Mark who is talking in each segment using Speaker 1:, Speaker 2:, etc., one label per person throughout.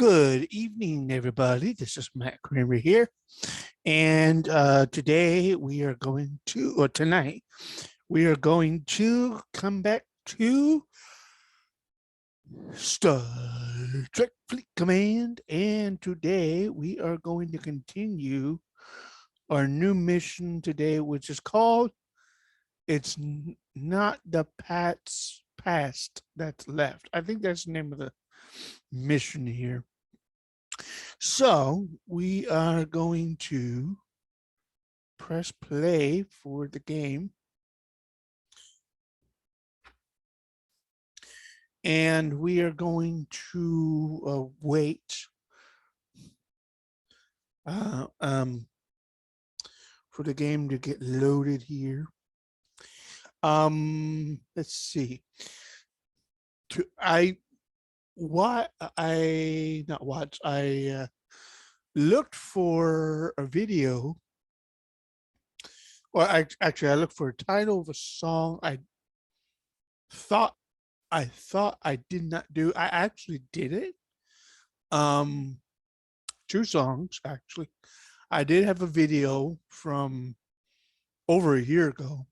Speaker 1: Good evening, everybody. This is Matt Kramer here. And today we are going to, or tonight, we are going to come back to Star Trek Fleet Command. And today we are going to continue our new mission today, which is called It's Not the Past That's Left. I think that's the name of the mission here. So we are going to press play for the game. And we are going to wait for the game to get loaded here. Let's see. I looked for a video. Well, I looked for a title of a song I thought I did not do. I actually did it. Two songs, actually. I did have a video from over a year ago,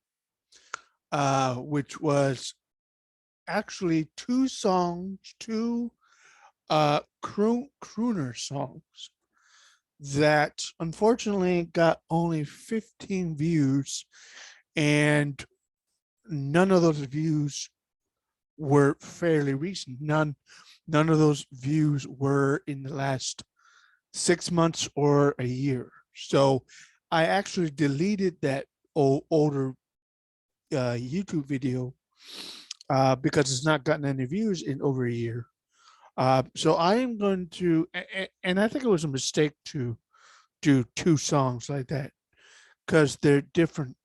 Speaker 1: which was actually two songs, two crooner songs that unfortunately got only 15 views, and none of those views were fairly recent. None of those views were in the last 6 months or a year. So I actually deleted that older YouTube video because it's not gotten any views in over a year. So I am going to, and I think it was a mistake to do two songs like that because they're different.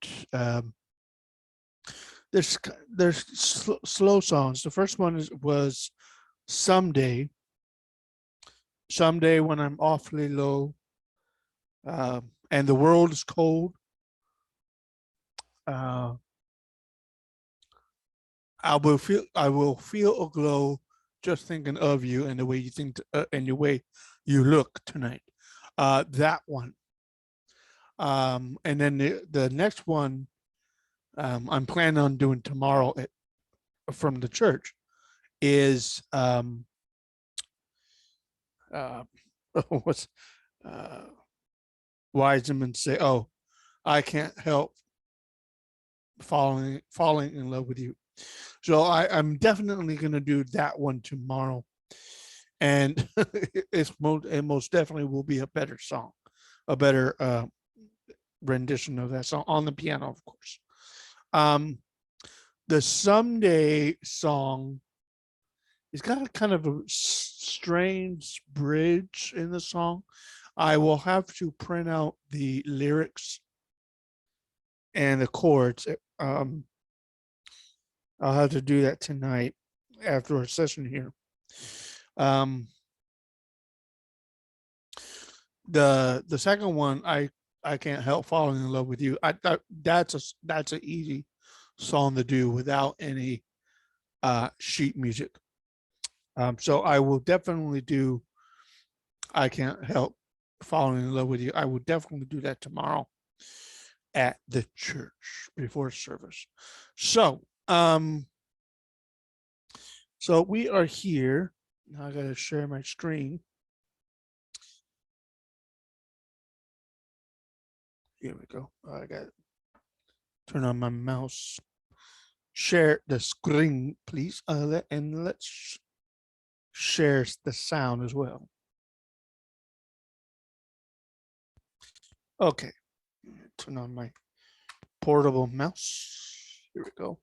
Speaker 1: There's slow songs. The first one was Someday When I'm Awfully Low, and the World is Cold. I will feel a glow just thinking of you and the way you think and the way you look tonight. That one. And then the next one I'm planning on doing tomorrow from the church is what's Wiseman say, "Oh, I can't help falling in love with you." So I'm definitely going to do that one tomorrow, and it most definitely will be a better song, a better rendition of that song on the piano, of course. The Someday song, it's got a kind of a strange bridge in the song. I will have to print out the lyrics and the chords. I'll have to do that tonight after our session here. The second one, I can't help falling in love with you. That's an easy song to do without any sheet music. So I will definitely do I Can't Help Falling in Love with You. I will definitely do that tomorrow at the church before service. So we are here. Now I got to share my screen. Here we go. I got to turn on my mouse. Share the screen, please. And let's share the sound as well. Okay. Turn on my portable mouse. Here we go.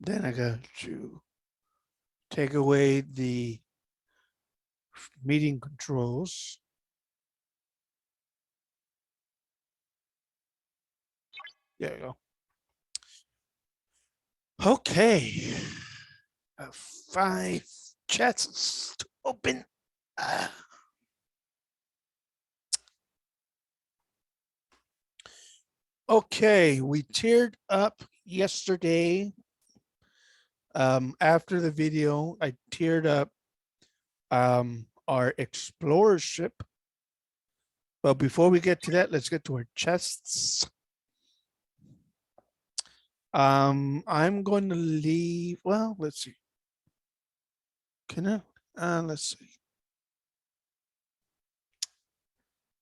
Speaker 1: Then I got to take away the meeting controls. There you go. Okay. 5 chats to open. Okay, we teared up yesterday. After the video, I teared up our explorer ship. But before we get to that, let's get to our chests. I'm going to leave. Well, let's see. Can I? Let's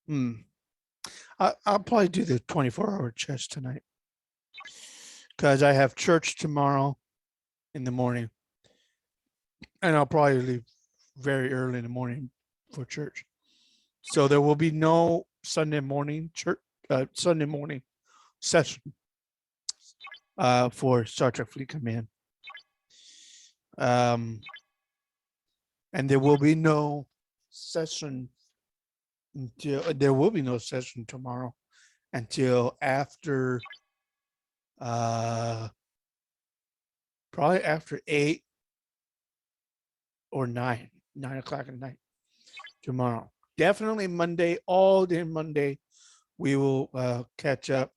Speaker 1: see. I'll probably do the 24-hour chest tonight because I have church tomorrow in the morning, and I'll probably leave very early in the morning for church. So there will be no Sunday morning church, Sunday morning session for Star Trek Fleet Command. And there will be no session tomorrow until after probably after 8 or 9 o'clock at night tomorrow. Definitely Monday, all day Monday, we will catch up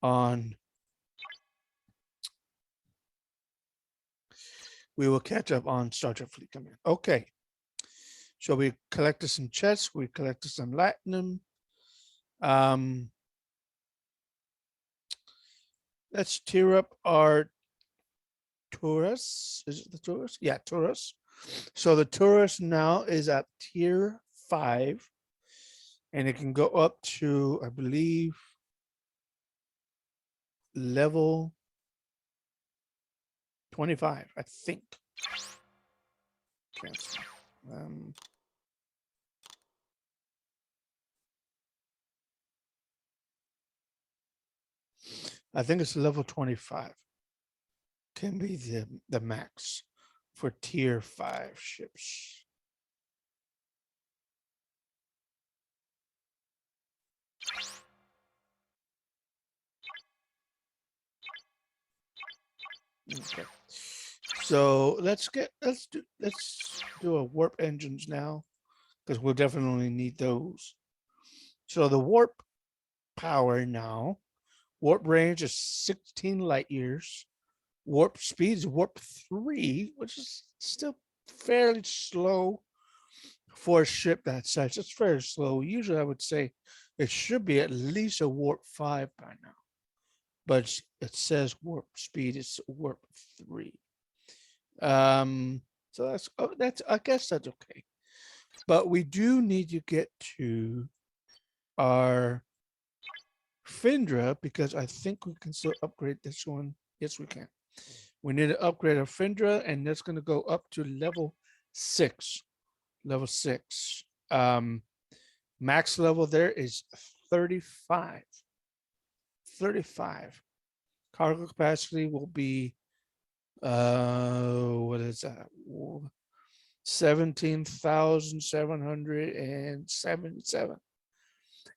Speaker 1: on Star Trek Fleet Command. Okay. So we collected some chests, we collected some latinum. Let's tier up our Taurus. Is it the Taurus? Yeah, Taurus. So the Taurus now is at tier 5, and it can go up to, I believe, level 25, I think. Cancel. I think it's level 25. Can be the max for tier 5 ships. Okay. So let's do a warp engines now, because we'll definitely need those. So the warp power now, warp range is 16 light years. Warp speed is warp 3, which is still fairly slow for a ship that size. It's fairly slow. Usually I would say it should be at least a warp 5 by now, but it says warp speed is warp 3. So that's I guess that's okay. But we do need to get to our Findra, because I think we can still upgrade this one. Yes, we can. We need to upgrade our Findra, and that's going to go up to level 6. Level 6. Max level there is 35. 35. Cargo capacity will be what is that? 17,777.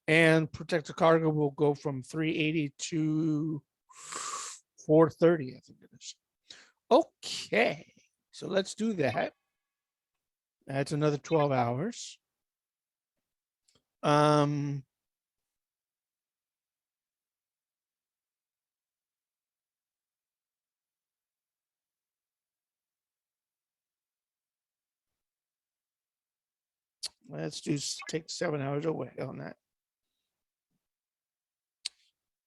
Speaker 1: And protected cargo will go from 380 to 430, I think it is. Okay, so let's do that. That's another 12 hours. Let's take 7 hours away on that.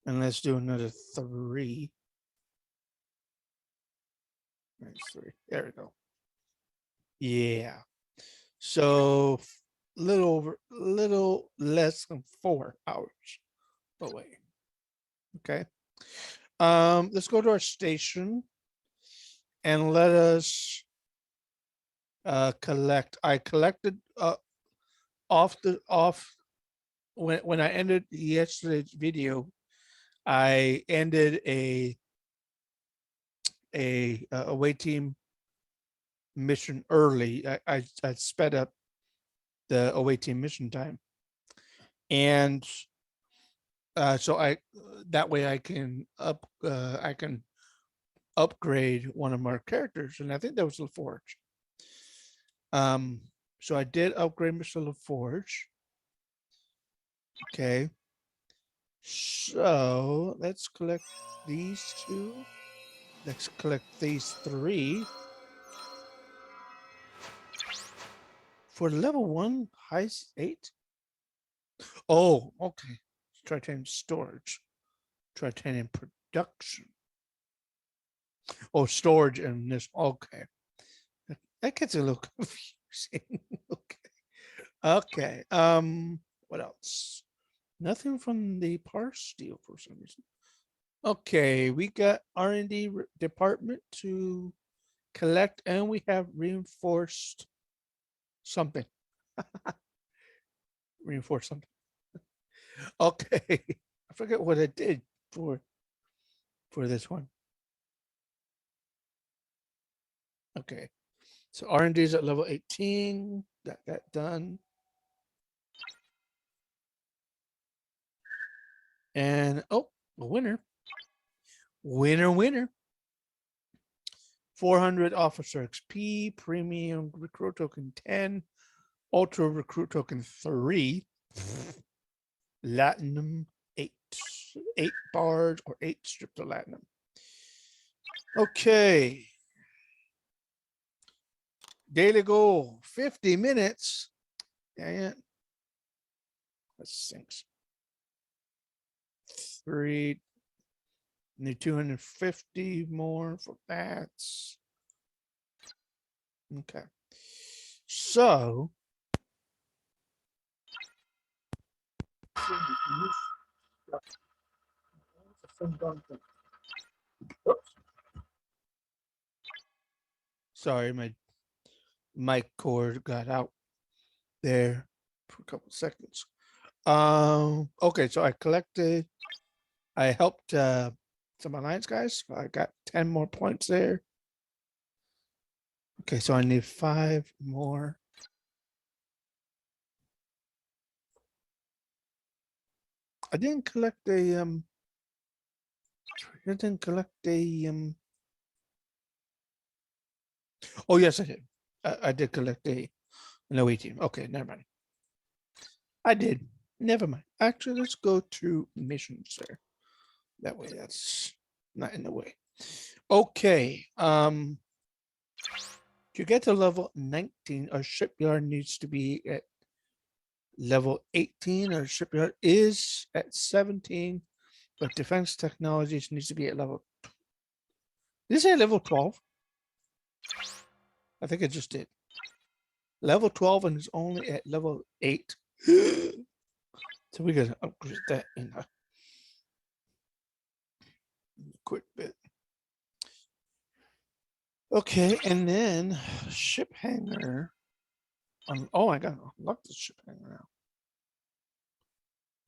Speaker 1: And let's do another 3. That's 3. There we go. Yeah. So little less than 4 hours away. Okay. Let's go to our station and let us collect. I collected off when I ended yesterday's video, I ended a away team mission early. I sped up the away team mission time, and so that way I can upgrade one of my characters, and I think that was LaForge. So I did upgrade Mr. LaForge. Okay. So let's collect these 2. Let's collect these 3. For level 1, high 8? Oh, okay. Titanium storage. Titanium production. Oh, storage and this. Okay. That gets a little confusing. Okay. Okay. What else? Nothing from the parse deal for some reason. Okay, we got R&D department to collect, and we have reinforced something. Reinforced something. Okay. I forget what I did for this one. Okay. So R&D is at level 18. Got that done. And oh, a winner. Winner, winner. 400 officer XP, premium recruit token 10, ultra recruit token 3, latinum 8. 8 bars or 8 strips of latinum. Okay. Daily goal 50 minutes. Yeah. That stinks. 3. Need 250 more for that. Okay. So sorry, my mic cord got out there for a couple seconds. Okay, so I helped some alliance guys. I got 10 more points there. Okay, so I need 5 more. I didn't collect a I didn't collect a oh yes I did. I did collect an OE team. Okay, never mind. I did. Never mind. Actually, let's go to missions there. That way that's not in the way. Okay. To get to level 19, our shipyard needs to be at level 18. Our shipyard is at 17, but defense technologies needs to be at level. Did it say level 12? I think it just did. Level 12 and it's only at level 8. So we gotta upgrade that in a quick bit. Okay, and then ship hangar. Oh, I gotta unlock the ship hangar now.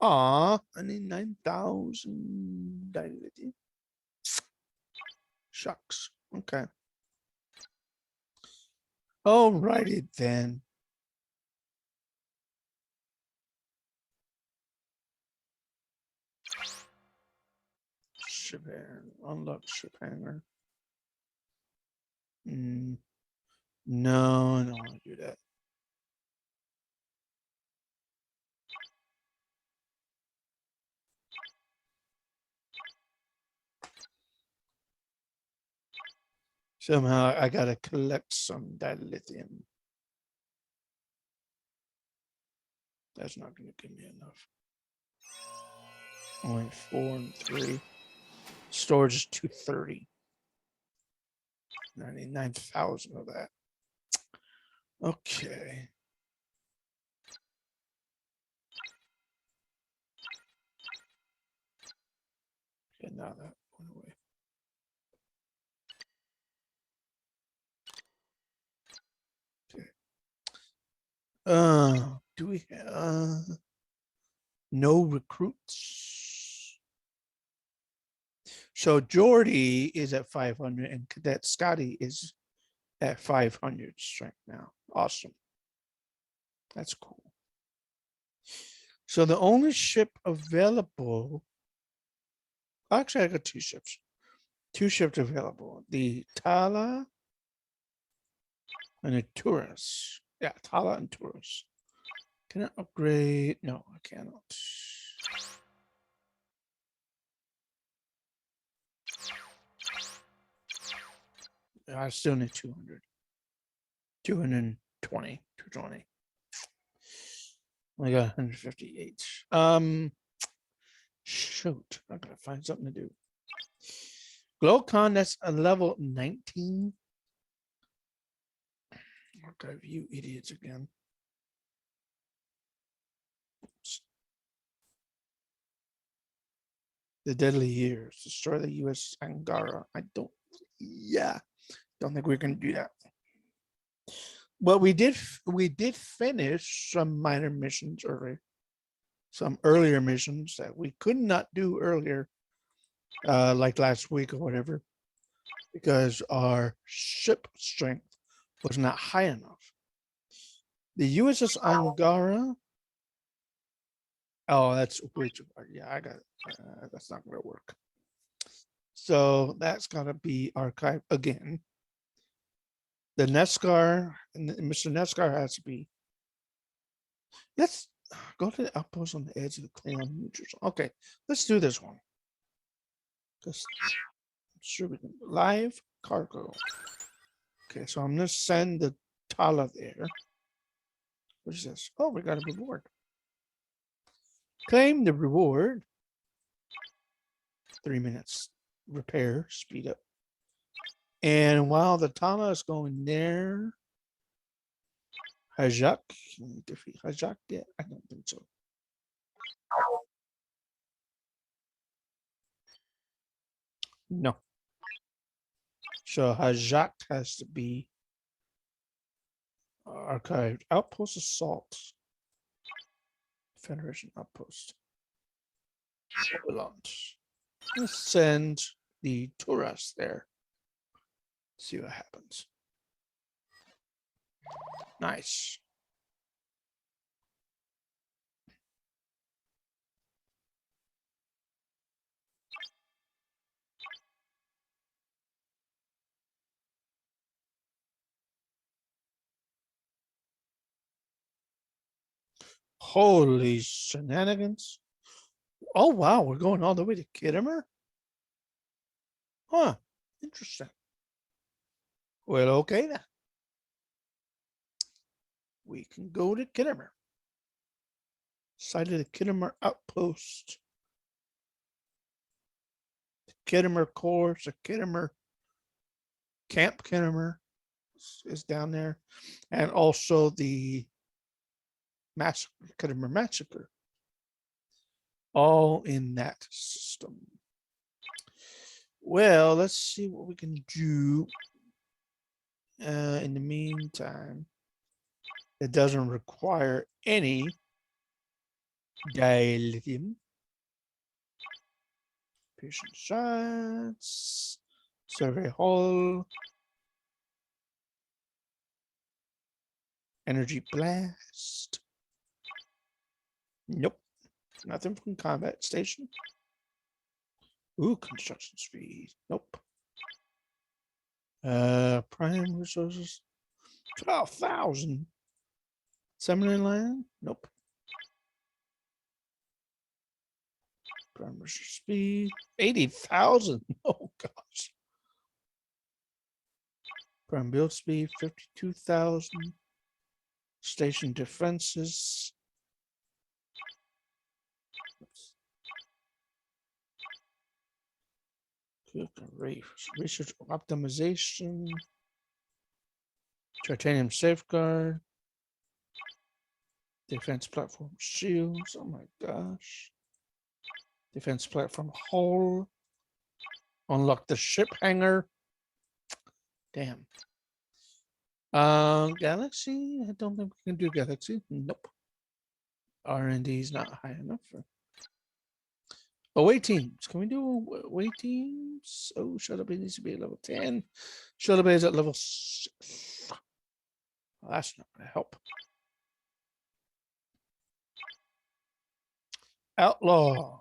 Speaker 1: Aw, I need 9,000 divinity. Shucks. Okay. Alrighty then. Ship hangar. Unlock ship hangar. No, I don't want to do that. Somehow I gotta collect some dilithium. That's not gonna give me enough. Only 4 and 3. Storage is 230. 99,000 of that. Okay. Okay, now that went away. Okay. Do we no recruits? So Jordy is at 500 and Cadet Scotty is at 500 strength now. Awesome. That's cool. So the only ship available, actually I got 2 ships. 2 ships available. The Tala and the Taurus. Yeah, Tala and Taurus. Can I upgrade? No, I cannot. I still need 200. 220. 220. I got 158. Shoot, I gotta find something to do. Glowcon, that's a level 19. Archive, you idiots again. The Deadly Years, destroy the U.S. Angara. I don't, yeah, don't think we're gonna do that. But we did finish some minor missions early, some earlier missions that we could not do earlier, like last week or whatever, because our ship strength was not high enough. The USS Angara. Oh, that's way too hard. Yeah, I got it. That's not going to work. So that's going to be archived again. The Neskar, Mr. Neskar has to be. Let's go to the outpost on the edge of the Klingon neutrals. Okay, let's do this one. Because I'm sure we can. Live cargo. Okay, so I'm going to send the Tala there. What is this? Oh, we got a reward. Claim the reward. 3 minutes. Repair, speed up. And while the Tala is going there, Hajak, can we defeat Hajak yet? I don't think so. No. So Hajak has to be archived. Outpost Assault. Federation Outpost. Launch. Let's send the Turas there. See what happens. Nice. Holy shenanigans. Oh, wow. We're going all the way to Kittimer? Huh. Interesting. Well, okay then. We can go to Kittimer. Site of the Kittimer Outpost. The Kittimer Corps, the Kittimer Camp Kittimer is down there. And also the Massacre, Kittimer Massacre. All in that system. Well, let's see what we can do in the meantime. It doesn't require any dilithium. Patient shots. Survey hull. Energy blast. Nope. Nothing from combat station. Ooh, construction speed. Nope. Prime resources. 12,000. Summoning land? Nope. Prime resource speed. 80,000. Oh gosh. Prime build speed 52,000. Station defenses. Research optimization. Titanium safeguard. Defense platform shields. Oh my gosh. Defense platform hull. Unlock the ship hangar. Damn. Galaxy. I don't think we can do Galaxy. Nope. R&D is not high enough. Away teams. Can we do away teams? Oh, Shuttle Bay needs to be at level 10. Shuttle Bay is at level 6. Well, that's not going to help. Outlaw.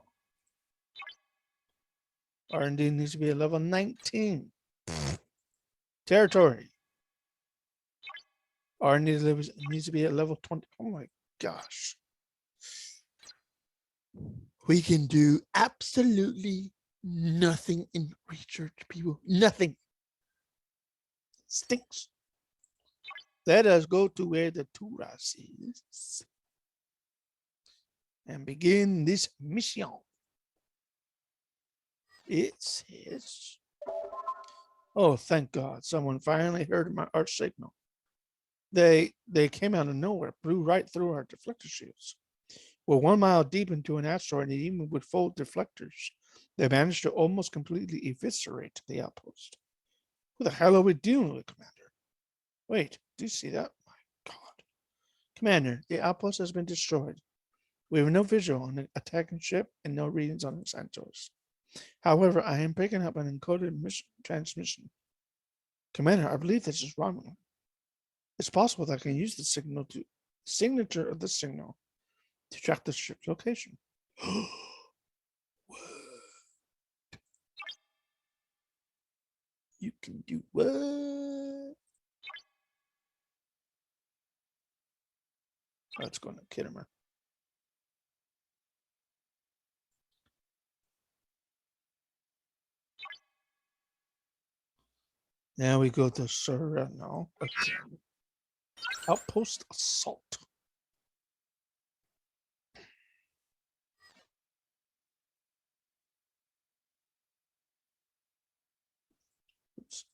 Speaker 1: R&D needs to be at level 19. Territory. R&D needs to be at level 20. Oh my gosh. We can do absolutely nothing in research, people. Nothing. Stinks. Let us go to where the Turas is. and begin this mission. It says, oh, thank God, someone finally heard our signal. They came out of nowhere, blew right through our deflector shields. We're 1 mile deep into an asteroid, and even with full deflectors, they managed to almost completely eviscerate the outpost. Who the hell are we dealing with, Commander? Wait, do you see that? My God. Commander, the outpost has been destroyed. We have no visual on the attacking ship and no readings on the sensors. However, I am picking up an encoded transmission. Commander, I believe this is Romulan. It's possible that I can use the signature of the signal to track the ship's location. You can do what? That's going to kid him. Now we go to Sereno again. Outpost assault. Oops.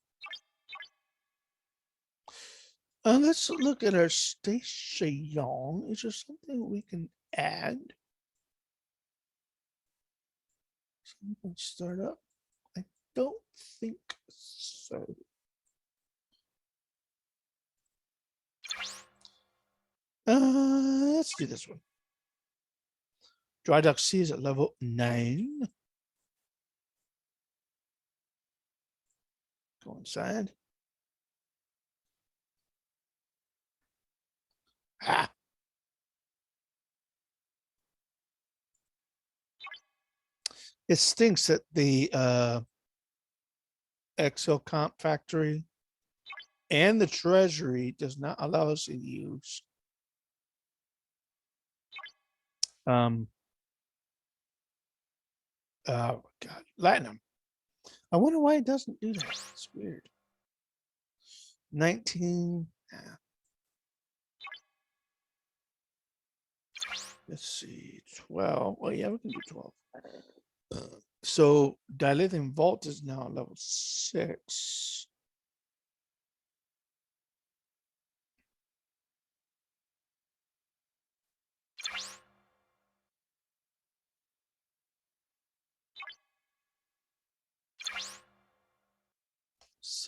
Speaker 1: Let's look at our station. Is there something we can add? Something start up? I don't think so. Let's do this one. Dry Dock C is at level 9. Go inside. Ah. It stinks that the Excel Comp Factory and the Treasury does not allow us to use oh God, Latinum. I wonder why it doesn't do that. It's weird. 19. Let's see. 12. Well, yeah, we can do 12. So Dilithium Vault is now at level 6.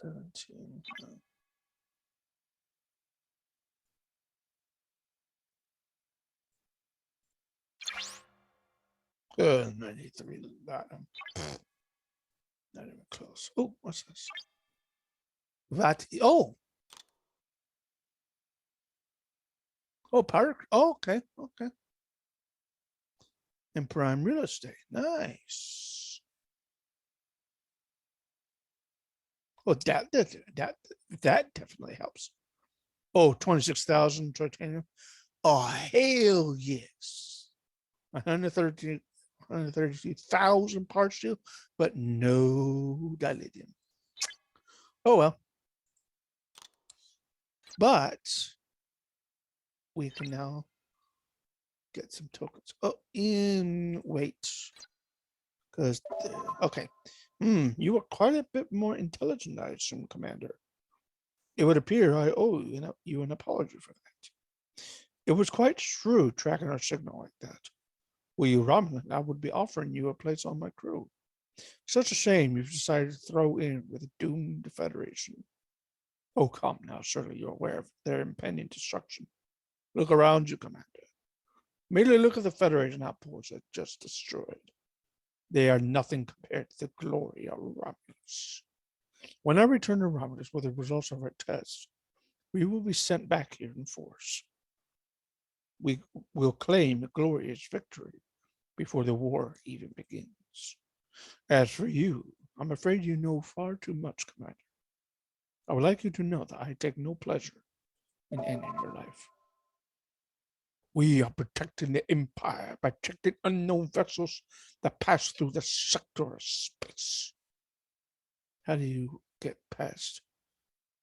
Speaker 1: $17. Good. 93 Latinum. Not even close. Oh, what's this? That. Oh. Oh, park. Oh, okay. Okay. And prime real estate. Nice. Oh, that definitely helps. Oh, 26,000 titanium. Oh, hell yes. 132,000 parts steel, but no dilithium. Oh, well. But we can now get some tokens. Oh, in wait. Because, okay. You are quite a bit more intelligent, I assume, Commander. It would appear I owe you an apology for that. It was quite shrewd tracking our signal like that. Were you Romulan, I would be offering you a place on my crew. Such a shame you've decided to throw in with a doomed Federation. Oh, come now, surely you're aware of their impending destruction. Look around you, Commander. Merely look at the Federation outposts that just destroyed. They are nothing compared to the glory of Romulus. When I return to Romulus with the results of our tests, we will be sent back here in force. We will claim a glorious victory before the war even begins. As for you, I'm afraid you know far too much, Commander. I would like you to know that I take no pleasure in ending your life. We are protecting the Empire by protecting unknown vessels that pass through the sector of space. How do you get past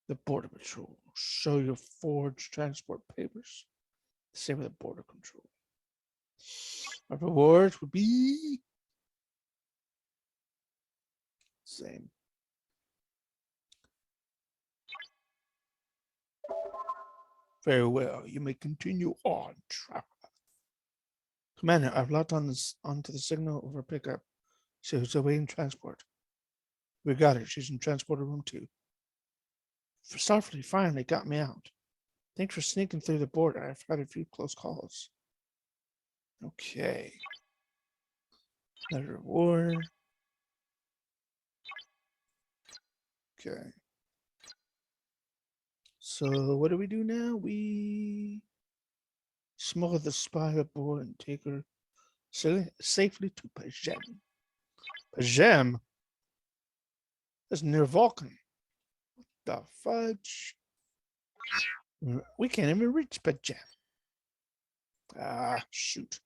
Speaker 1: the Border Patrol? Show your forged transport papers. Same with the Border Control. Our rewards would be same. Very well. You may continue on, traveler. Commander, I've locked on this onto the signal over pickup. So who's awaiting transport? We got her. She's in transporter room 2. Starfleet finally got me out. Thanks for sneaking through the border. I've had a few close calls. Okay. Another reward. Okay. So what do we do now? We smuggle the spy aboard and take her safely to Pajem. Pajem? That's near Vulcan. What the fudge? We can't even reach Pajem. Ah, shoot.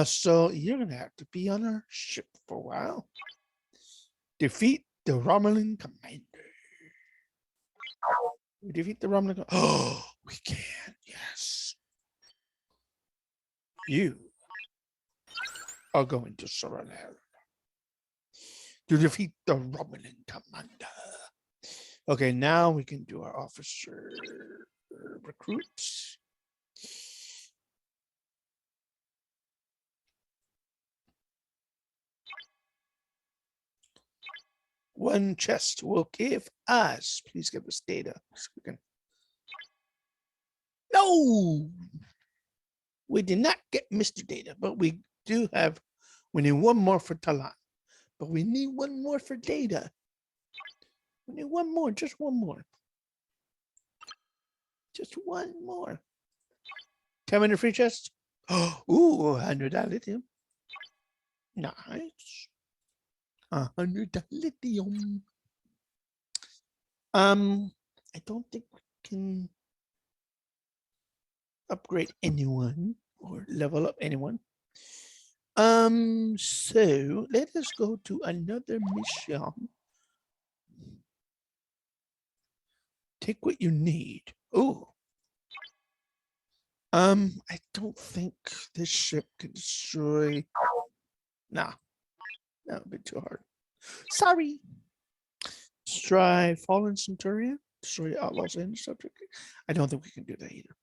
Speaker 1: So you're gonna have to be on our ship for a while. Defeat the Romulan commander. We defeat the Romulan. Oh, we can. Yes. You are going to surrender to defeat the Romulan commander. Okay, now we can do our officer recruits. One chest will give us. Please give us data. So we can... No, we did not get Mr. Data, but we do have. We need one more for Talan, but we need one more for Data. We need one more, just one more. Just one more. 10-minute free chest. Oh, ooh, 100 lithium. Nice. 100 lithium. I don't think we can upgrade anyone or level up anyone. So let us go to another mission. Take what you need. Oh. I don't think this ship can destroy. Nah, that would be too hard. Sorry. Try Fallen Centurion. Destroy outlaws and subject. I don't think we can do that either.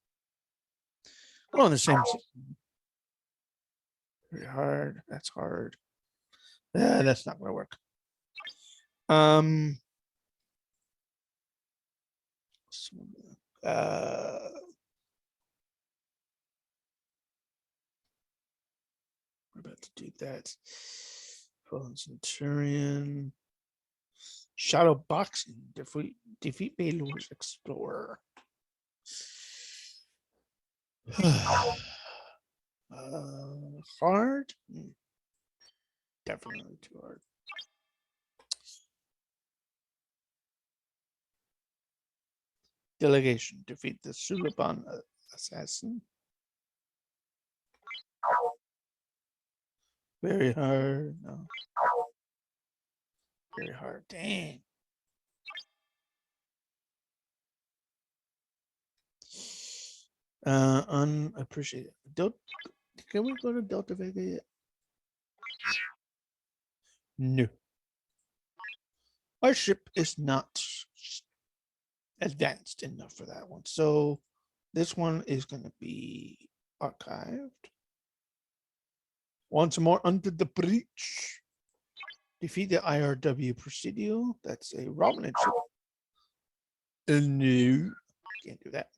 Speaker 1: We're on the same system. Very hard. That's hard. That's not gonna work. Uh, we're about to do that. Fallen Centurion. Shadow boxing. Defeat Baylor's Explorer. Hard? Definitely too hard. Delegation. Defeat the Suliban assassin. Very hard. No. Very hard. Dang. Unappreciated. Can we go to Delta Vega yet? No. Our ship is not advanced enough for that one. So this one is going to be archived. Once more under the breach. Defeat the IRW Presidio. That's a Romulan ship. No. Can't do that.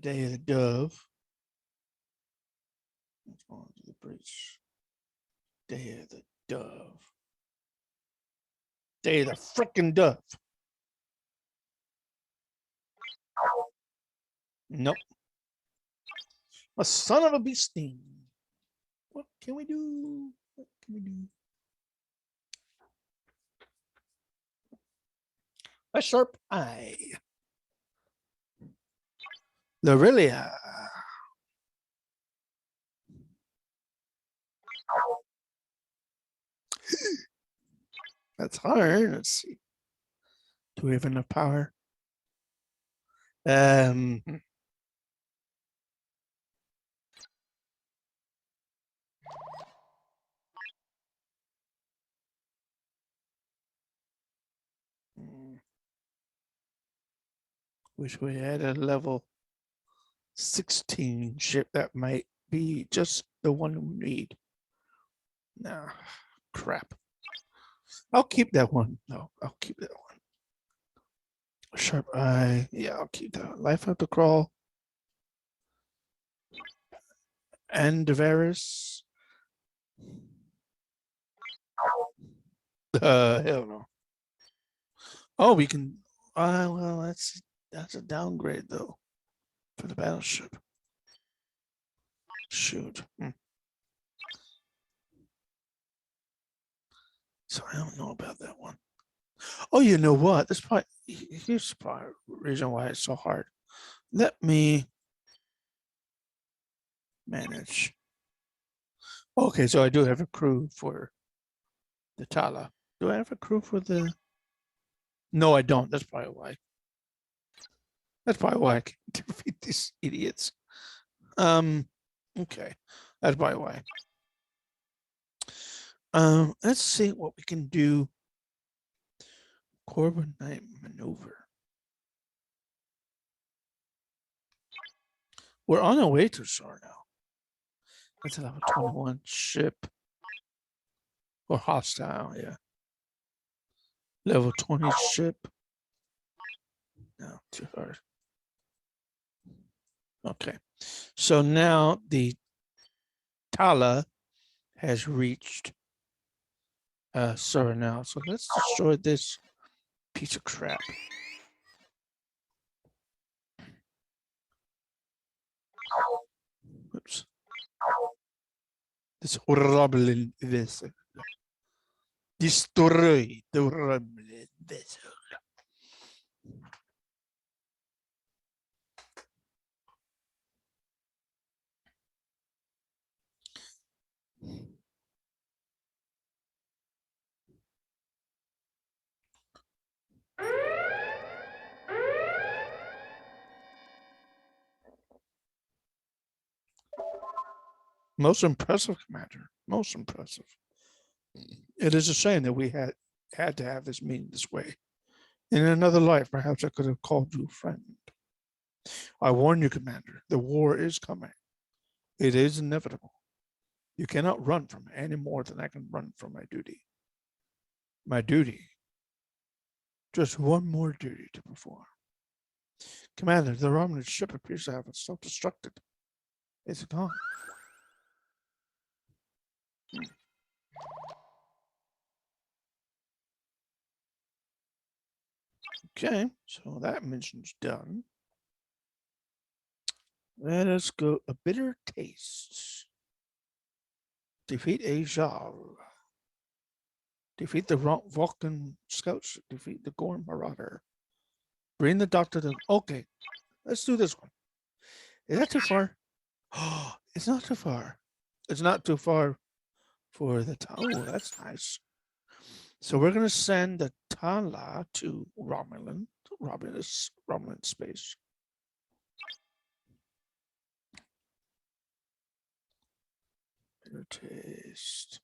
Speaker 1: Day of the Dove. Let's go on to the breach. Day of the Dove. Day of the frickin' Dove. Nope. A son of a beasting. What can we do? What can we do? A sharp eye. Lorelia. That's hard. Let's see. Do we have enough power? Um, wish we had a level 16 ship that might be just the one we need. Nah, crap. I'll keep that one. No, I'll keep that one. Sharp eye. Yeah, I'll keep that. Life of the crawl. And Varys. Hell no. Oh, we can. Well, that's a downgrade though for the battleship. Shoot. So I don't know about that one. Oh, you know what? This part. Here's the part reason why it's so hard. Let me manage. Okay, so I do have a crew for the Tala. Do I have a crew for the? No, I don't. That's probably why. That's probably why I can't defeat these idiots. Okay, that's probably why. Let's see what we can do. Corbinite maneuver. We're on our way to Shore now. That's a level 21 ship or hostile. Yeah, level 20 ship. No, too hard. Okay, so now the Tala has reached Suriname. So let's destroy this piece of crap. Oops. This horrible vessel. Destroy the horrible vessel. Most impressive, Commander. Most impressive. It is a shame that we had to have this meeting this way. In another life, perhaps I could have called you a friend. I warn you, Commander, the war is coming. It is inevitable. You cannot run from it any more than I can run from my duty. My duty. Just one more duty to perform. Commander, the Romulan ship appears to have self-destructed. It's gone. Okay, so that mission's done. Let us go. A bitter taste. Defeat Ajal. Defeat the Vulcan scouts. Defeat the Gorn Marauder. Bring the doctor to. Okay, let's do this one. Is that too far? Oh, it's not too far. It's not too far for the. Oh, that's nice. So we're gonna send the Tala to Romulan. Romulan space. Bitter taste.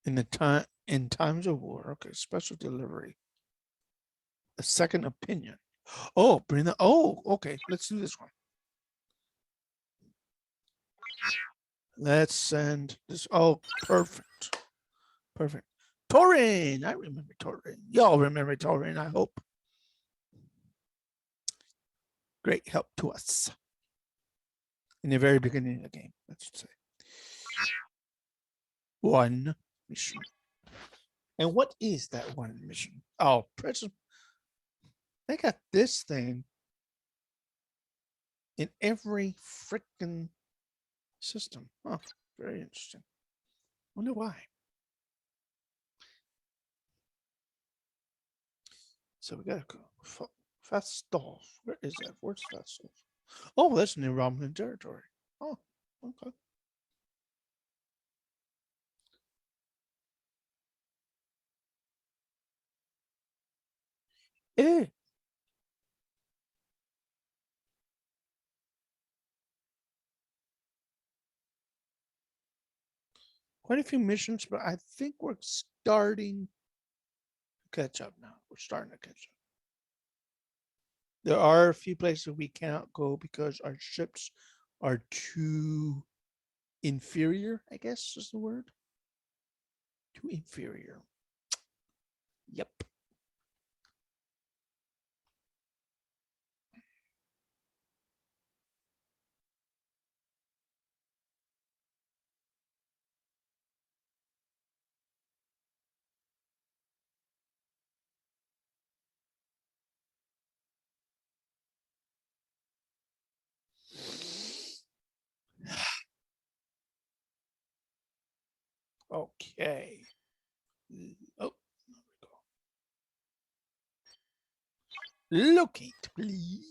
Speaker 1: In times of war. Okay, special delivery. A second opinion. Oh, bring the. Oh, okay. Let's do this one. Let's send this. Oh, perfect. Perfect. Torin. I remember Torin. Y'all remember Torin, I hope. Great help to us in the very beginning of the game, let's say. One mission. And what is that one mission? Oh, President. They got this thing in every freaking system. Huh. Very interesting. Wonder why. So we gotta go. Fastolf. Where is that? Where's Fastolf? Oh, that's New Romulan territory. Oh, okay. Eh, quite a few missions, but I think we're starting to catch up now. We're starting to catch up. There are a few places we cannot go because our ships are too inferior, I guess is the word. Too inferior. Yep. Okay. Oh, there we go. Locate, please.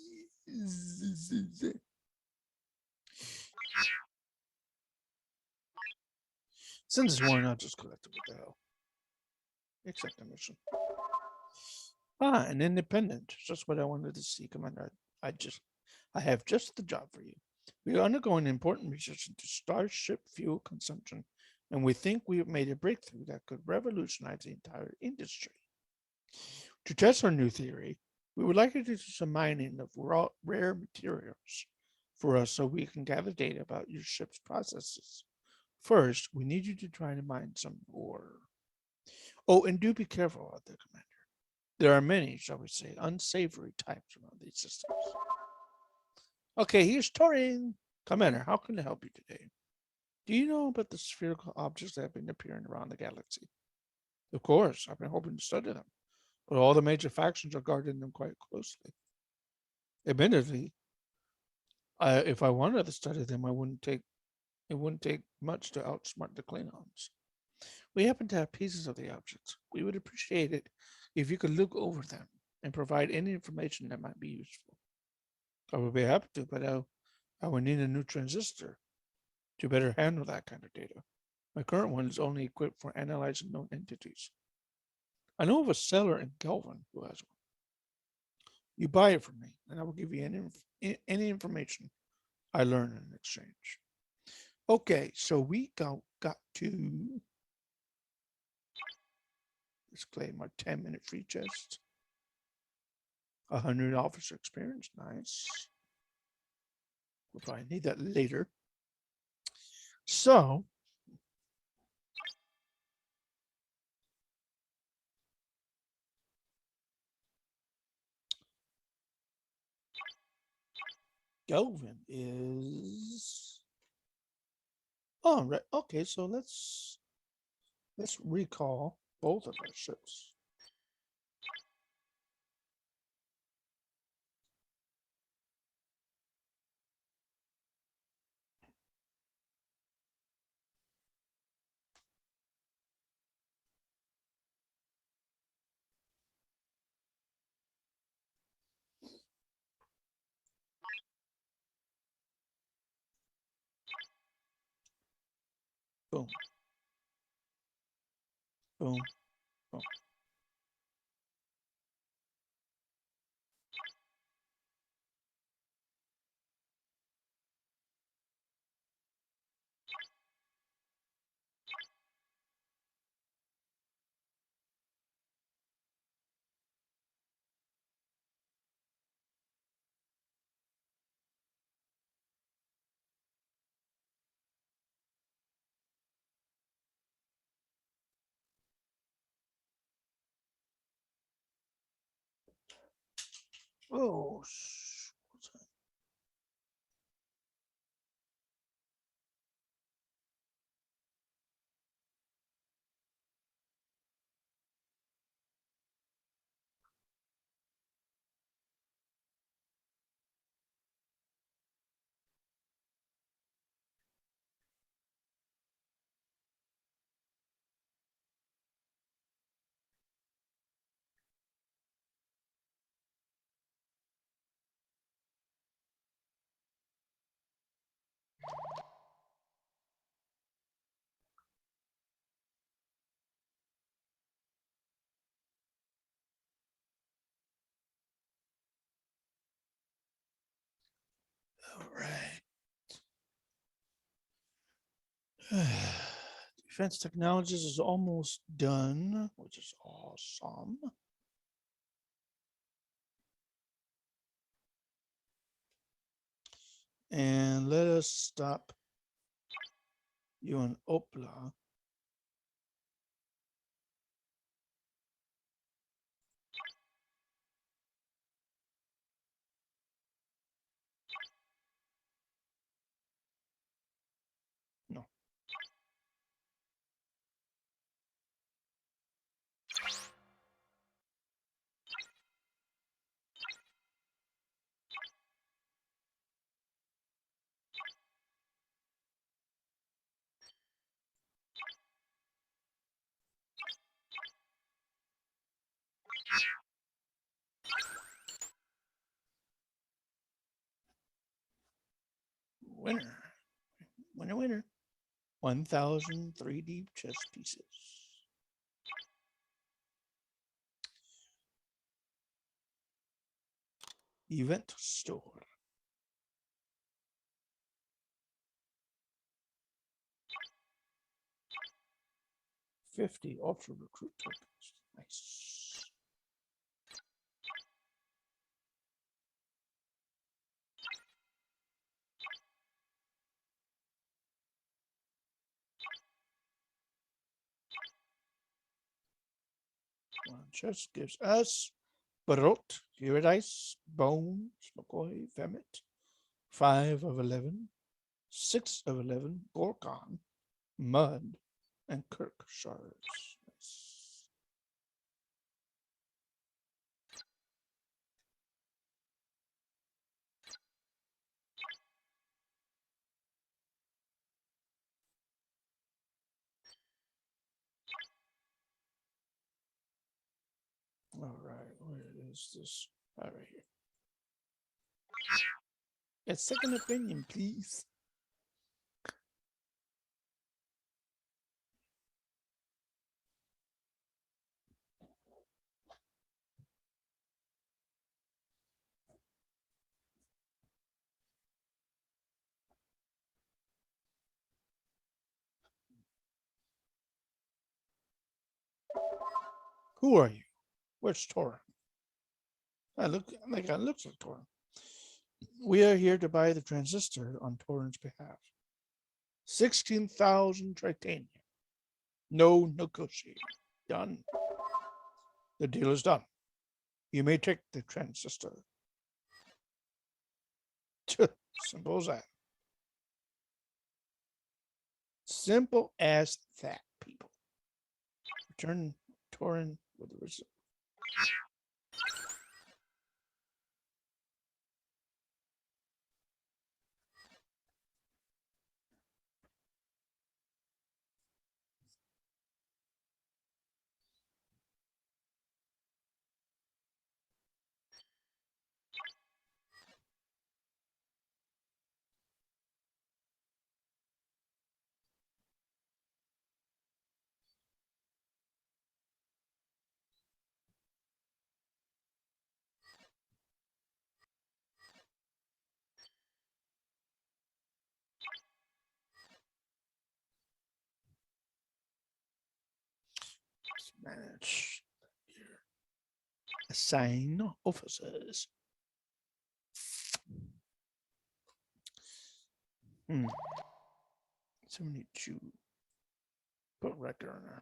Speaker 1: Since it's worn out, just collect it. What the hell? Accept the mission. Ah, an independent. Just what I wanted to see, Commander. I have just the job for you. We are undergoing important research into starship fuel consumption, and we think we have made a breakthrough that could revolutionize the entire industry. To test our new theory, we would like you to do some mining of rare materials for us so we can gather data about your ship's processes. First, we need you to try to mine some ore. Oh, and do be careful out there, Commander. There are many, shall we say, unsavory types around these systems. Okay, here's Torin. Commander, how can I help you today? Do you know about the spherical objects that have been appearing around the galaxy? Of course, I've been hoping to study them, but all the major factions are guarding them quite closely. Admittedly, if I wanted to study them, it wouldn't take much to outsmart the Klingons. We happen to have pieces of the objects. We would appreciate it if you could look over them and provide any information that might be useful. I would be happy to, but I would need a new transistor to better handle that kind of data. My current one is only equipped for analyzing known entities. I know of a seller in Kelvin who has one. You buy it from me, and I will give you any information I learn in exchange. Okay, so we got to let's claim our 10-minute free chest. 100 officer experience, nice. We'll probably need that later. So Kelvin is oh right. Okay, so let's recall both of our ships. Boom, boom, boom. Oh, what's that? Defense Technologies is almost done, which is awesome. And let us stop you in Opla. No. Winner. Winner, winner. 1,000 3D chess pieces. Event store. 50 ultra recruit tokens. Nice. One chest gives us Barot, Eurydice, Bones, McCoy, Vemet, 5 of 11, 6 of 11, Gorkon, Mud, and Kirk shards. Nice. All right, where is this? Right here. A second opinion, please. Who are you? Where's Torin? I look like Torin. We are here to buy the transistor on Torin's behalf. 16,000 titanium. No negotiating. Done. The deal is done. You may take the transistor. Simple as that. Simple as that, people. Return Torin with the result. Manage here. Assign officers. 72. Put record on her.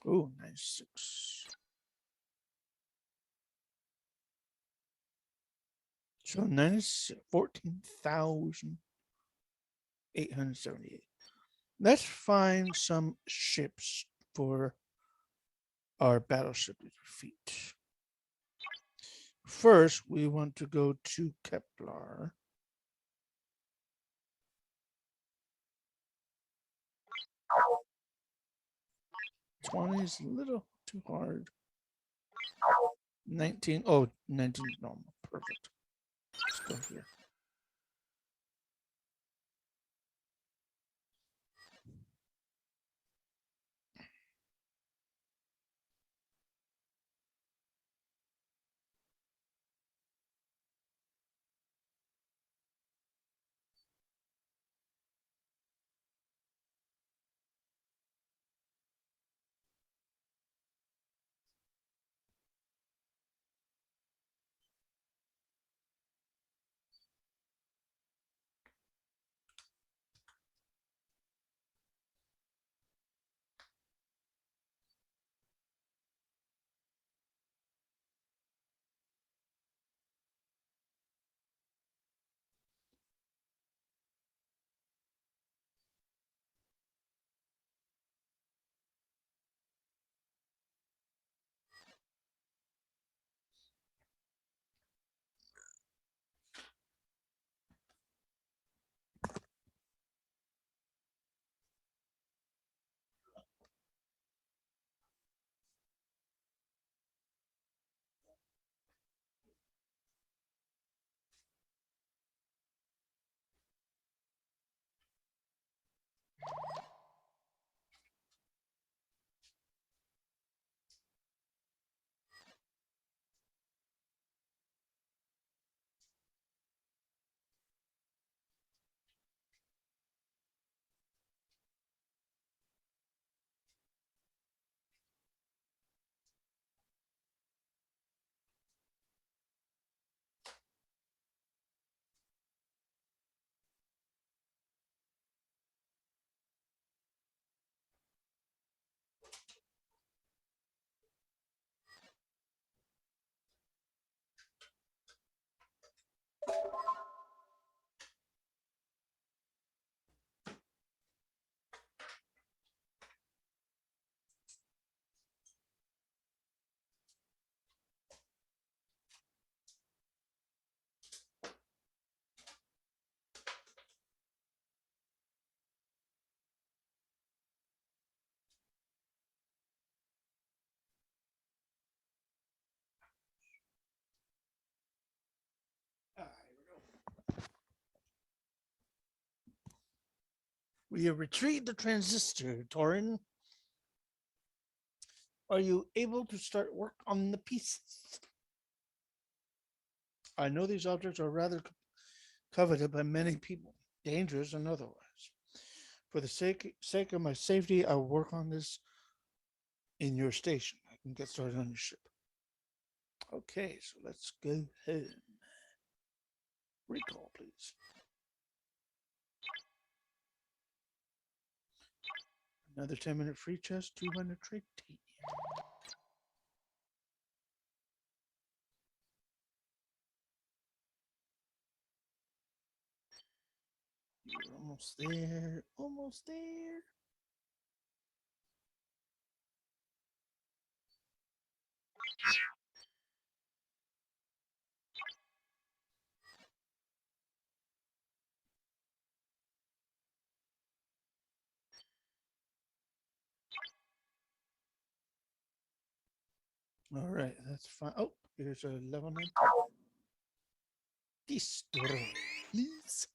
Speaker 1: Oh, 96. So 14,878. Let's find some ships for our battleship to defeat. First, we want to go to Kepler. '20 is a little too hard. 19. Oh, 19 is normal. Perfect. Let's go here. We retrieve the transistor, Torin. Are you able to start work on the pieces? I know these objects are rather coveted by many people, dangerous and otherwise. For the sake of my safety, I will work on this in your station. I can get started on your ship. Okay, so let's go home. Recall, please. Another 10-minute free chest, 200 titanium. You're almost there. Almost there. All right, that's fine. Oh, here's a level 9. Destroy, please.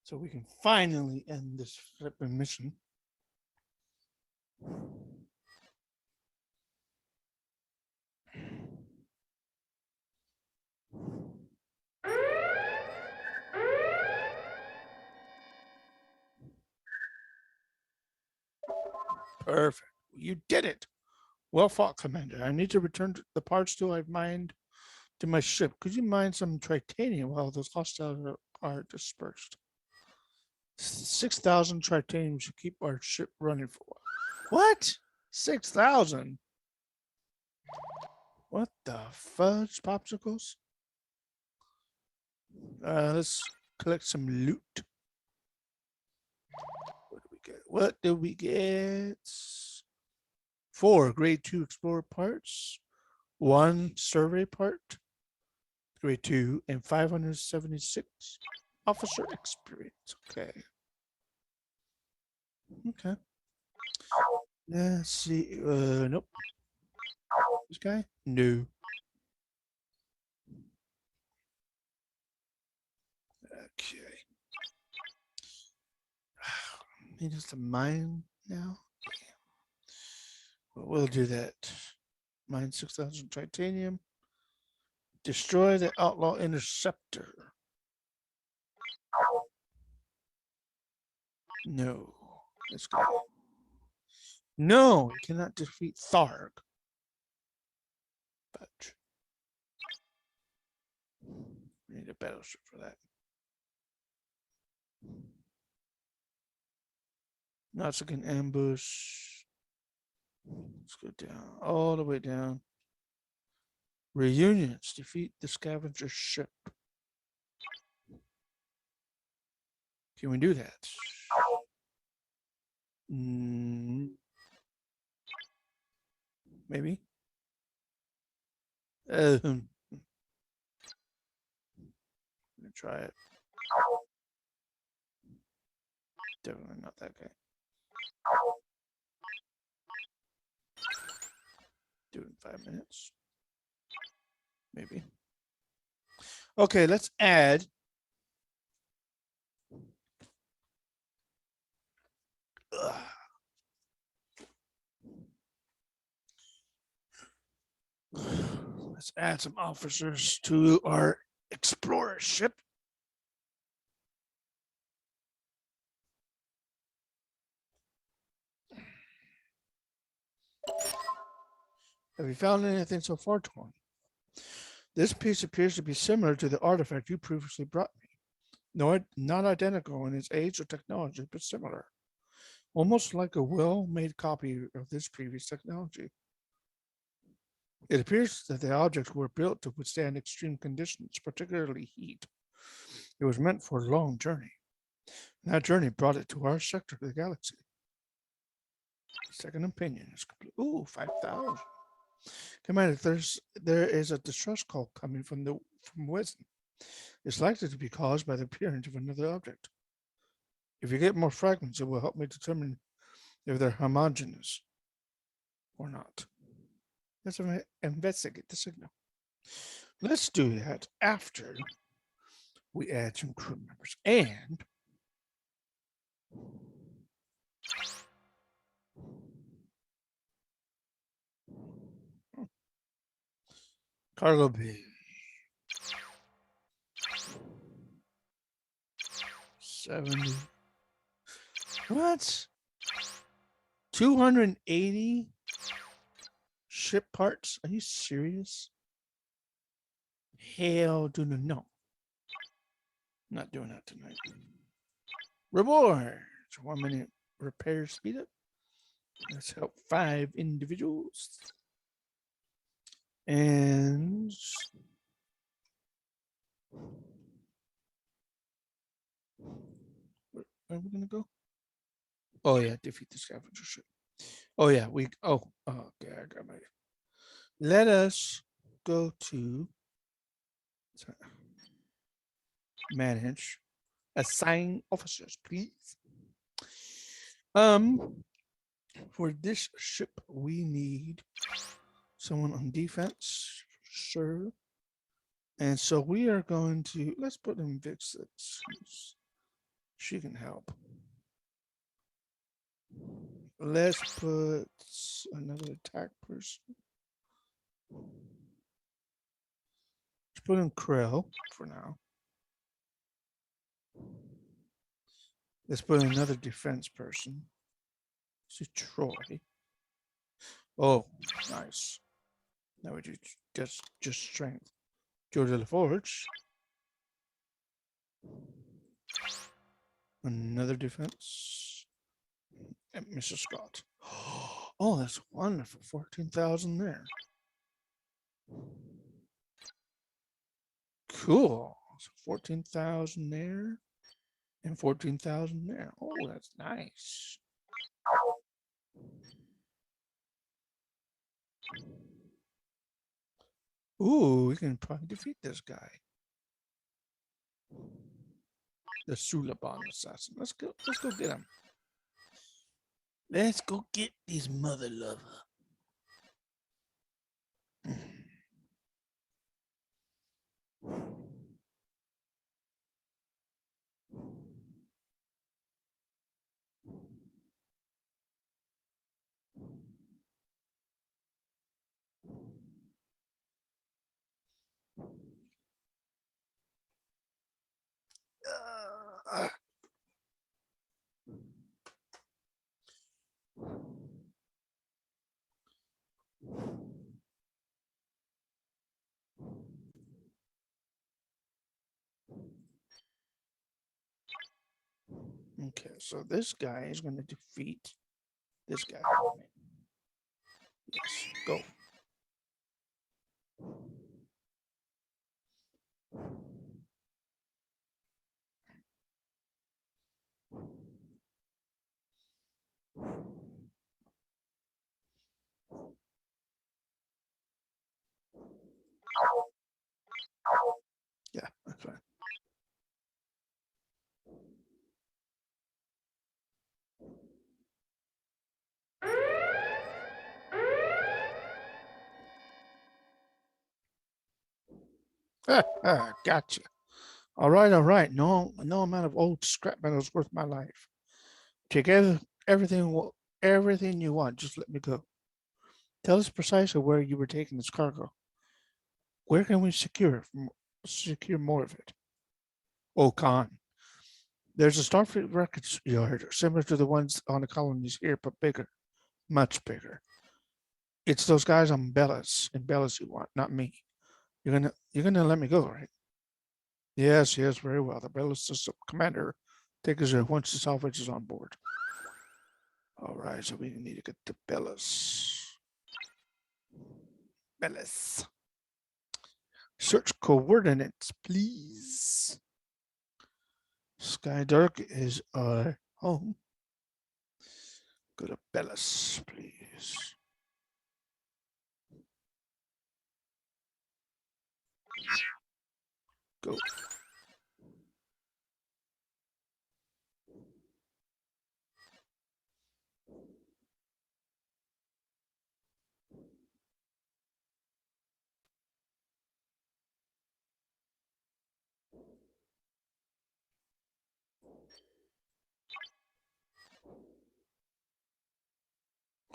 Speaker 1: So we can finally end this flipping mission. Perfect. You did it. Well fought, Commander. I need to return the parts I've mined to my ship. Could you mine some titanium while those hostiles are dispersed? 6,000 titanium should keep our ship running for a while. What? 6,000? What the fudge, popsicles? Let's collect some loot. What do we get? What do we get? 4 grade 2 explorer parts, 1 survey part, grade 2, and 576 officer experience. Okay. Okay. Let's see. Nope. This guy? No. Okay. Need us to mine now? Well, we'll do that. Mine 6,000 titanium. Destroy the outlaw interceptor. No. Let's go. No, we cannot defeat Tharg. But we need a battleship for that. Nautican ambush. Let's go down, all the way down. Reunions. Defeat the scavenger ship. Can we do that? Maybe. I'm gonna try it. Definitely not that guy. Do it in 5 minutes. Maybe. Okay, let's add. Ugh. Let's add some officers to our explorer ship. Have you found anything so far, Torn? This piece appears to be similar to the artifact you previously brought me. No, not identical in its age or technology, but similar. Almost like a well-made copy of this previous technology. It appears that the objects were built to withstand extreme conditions, particularly heat. It was meant for a long journey. And that journey brought it to our sector of the galaxy. Second opinion is complete. Ooh, 5,000. Commander, there is a distress call coming from Wisdom. It's likely to be caused by the appearance of another object. If you get more fragments, it will help me determine if they're homogeneous or not. Let's investigate the signal. Let's do that after we add some crew members. And Cargo bay. 70. What? 280 ship parts? Are you serious? Hell do no. Not doing that tonight. Reward. 1 minute repair speed up. Let's help 5 individuals. And where are we gonna go? Oh yeah, defeat the scavenger ship. Oh yeah, okay, I got my. Let us go to manage. Assign officers, please. For this ship, we need someone on defense, sure. And so we are going to let's put in Vixen. She can help. Let's put another attack person. Let's put in Krell for now. Let's put in another defense person. See Troy. Oh, nice. Now we do just strength. George LaForge. Another defense. And Mr. Scott. Oh, that's wonderful. 14,000 there. Cool. So 14,000 there and 14,000 there. Oh, that's nice. Ooh, we can probably defeat this guy. The Sulaban assassin. Let's go get him. Let's go get this mother lover. Okay, so this guy is going to defeat this guy. Yes, go. Yeah, that's fine. Gotcha. All right, all right. No amount of old scrap metal is worth my life. Take everything you want. Just let me go. Tell us precisely where you were taking this cargo. Where can we secure more of it? Oh, Khan. There's a Starfleet records yard similar to the ones on the colonies here, but bigger, much bigger. It's those guys on Bellas you want, not me. You're gonna let me go, right? Yes, yes, very well. The Bellas system commander takes us there once the salvage is on board. All right, so we need to get to Bellas. Bellas. Search coordinates, please. Skydark is our home. Go to Bellas, please. Go.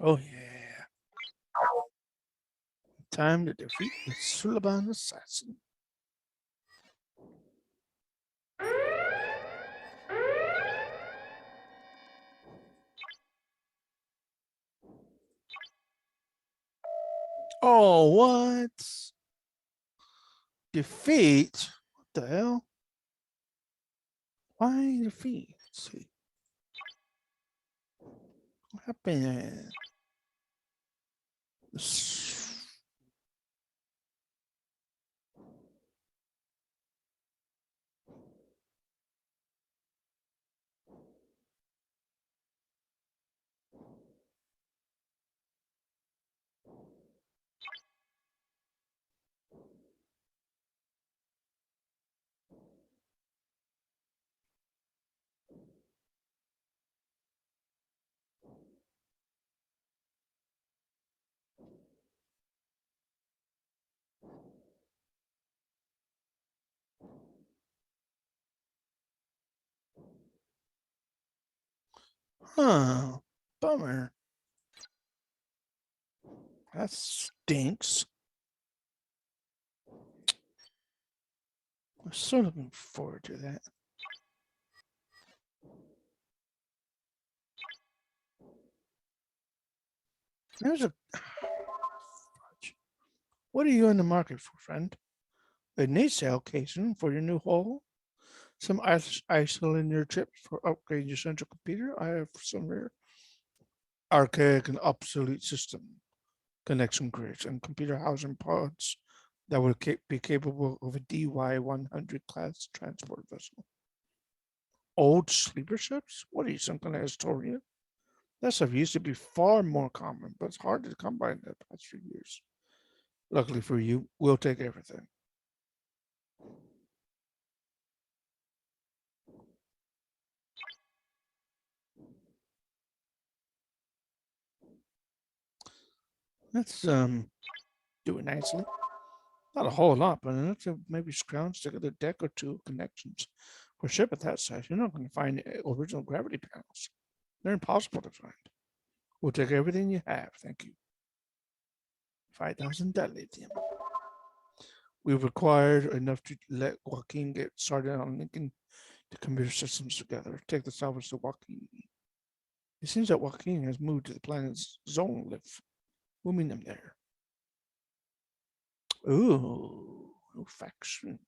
Speaker 1: Oh yeah. Time to defeat the Suliban assassin. Oh, what? Defeat? What the hell? Why defeat? Let's see. What happened? Huh. Bummer. That stinks. I'm so looking forward to that. There's a. What are you in the market for, friend? A nacelle casing for your new hull? Some isolinear chips for upgrading your central computer? I have some rare archaic and obsolete system connection grids and computer housing pods that would be capable of a DY-100 class transport vessel. Old sleeper ships? What are you, some kind of historian? That stuff used to be far more common, but it's hard to come by in the past few years. Luckily for you, we'll take everything. Let's do it nicely. Not a whole lot, but enough to maybe scrounge together a deck or two of connections. For a ship at that size, you're not going to find original gravity panels. They're impossible to find. We'll take everything you have, thank you. 5,000 dilithium. We've acquired enough to let Joaquin get started on linking the computer systems together. Take the salvage to Joaquin. It seems that Joaquin has moved to the planet's zone lift. We'll meet him there. Ooh, no faction.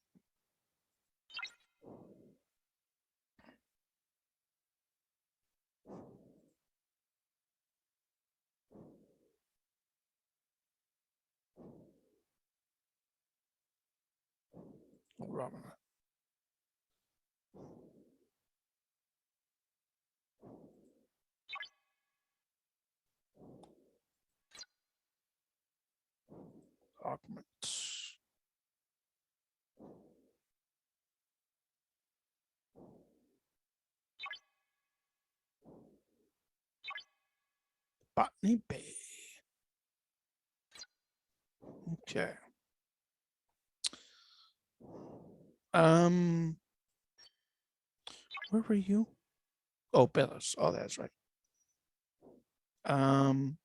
Speaker 1: Robin. Augments. Botany Bay. Okay. Where were you? Oh, Bellis. Oh, that's right. Um,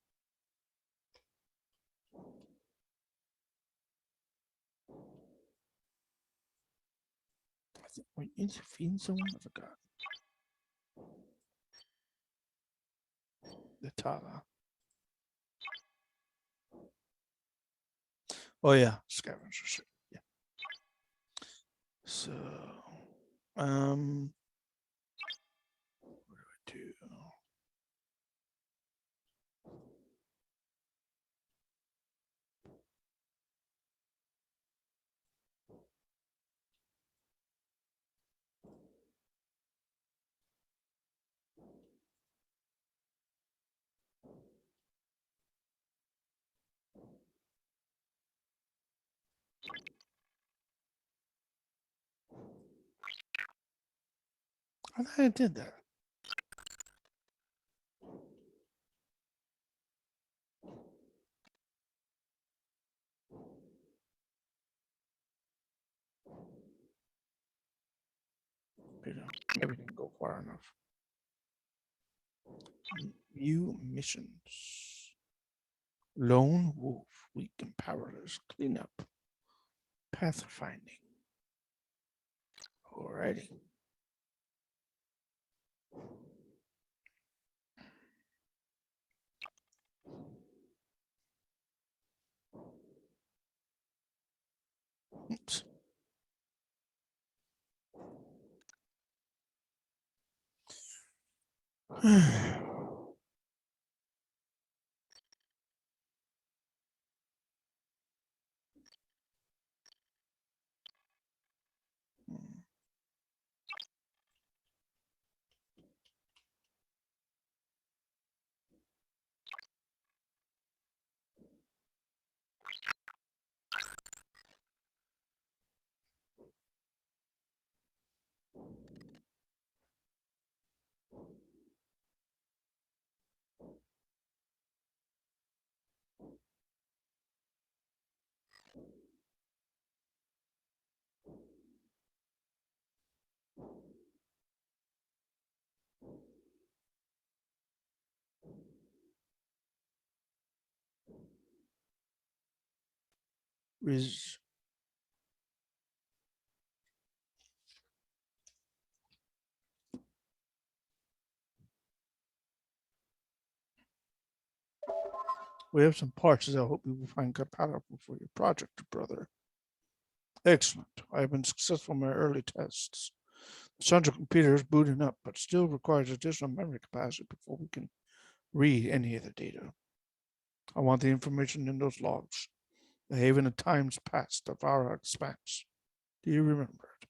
Speaker 1: I think we intervened someone. I forgot. The Tala. Oh yeah, scavenger. Yeah. So, what do I do? I thought I did that. Maybe didn't go far enough. New missions. Lone wolf, weak and powerless. Clean up. Path finding. Alrighty. Oops. Res- we have some parts that I hope you will find compatible for your project, brother. Excellent. I have been successful in my early tests. The central computer is booting up, but still requires additional memory capacity before we can read any of the data. I want the information in those logs. The haven of times past of our expanse. Do you remember it?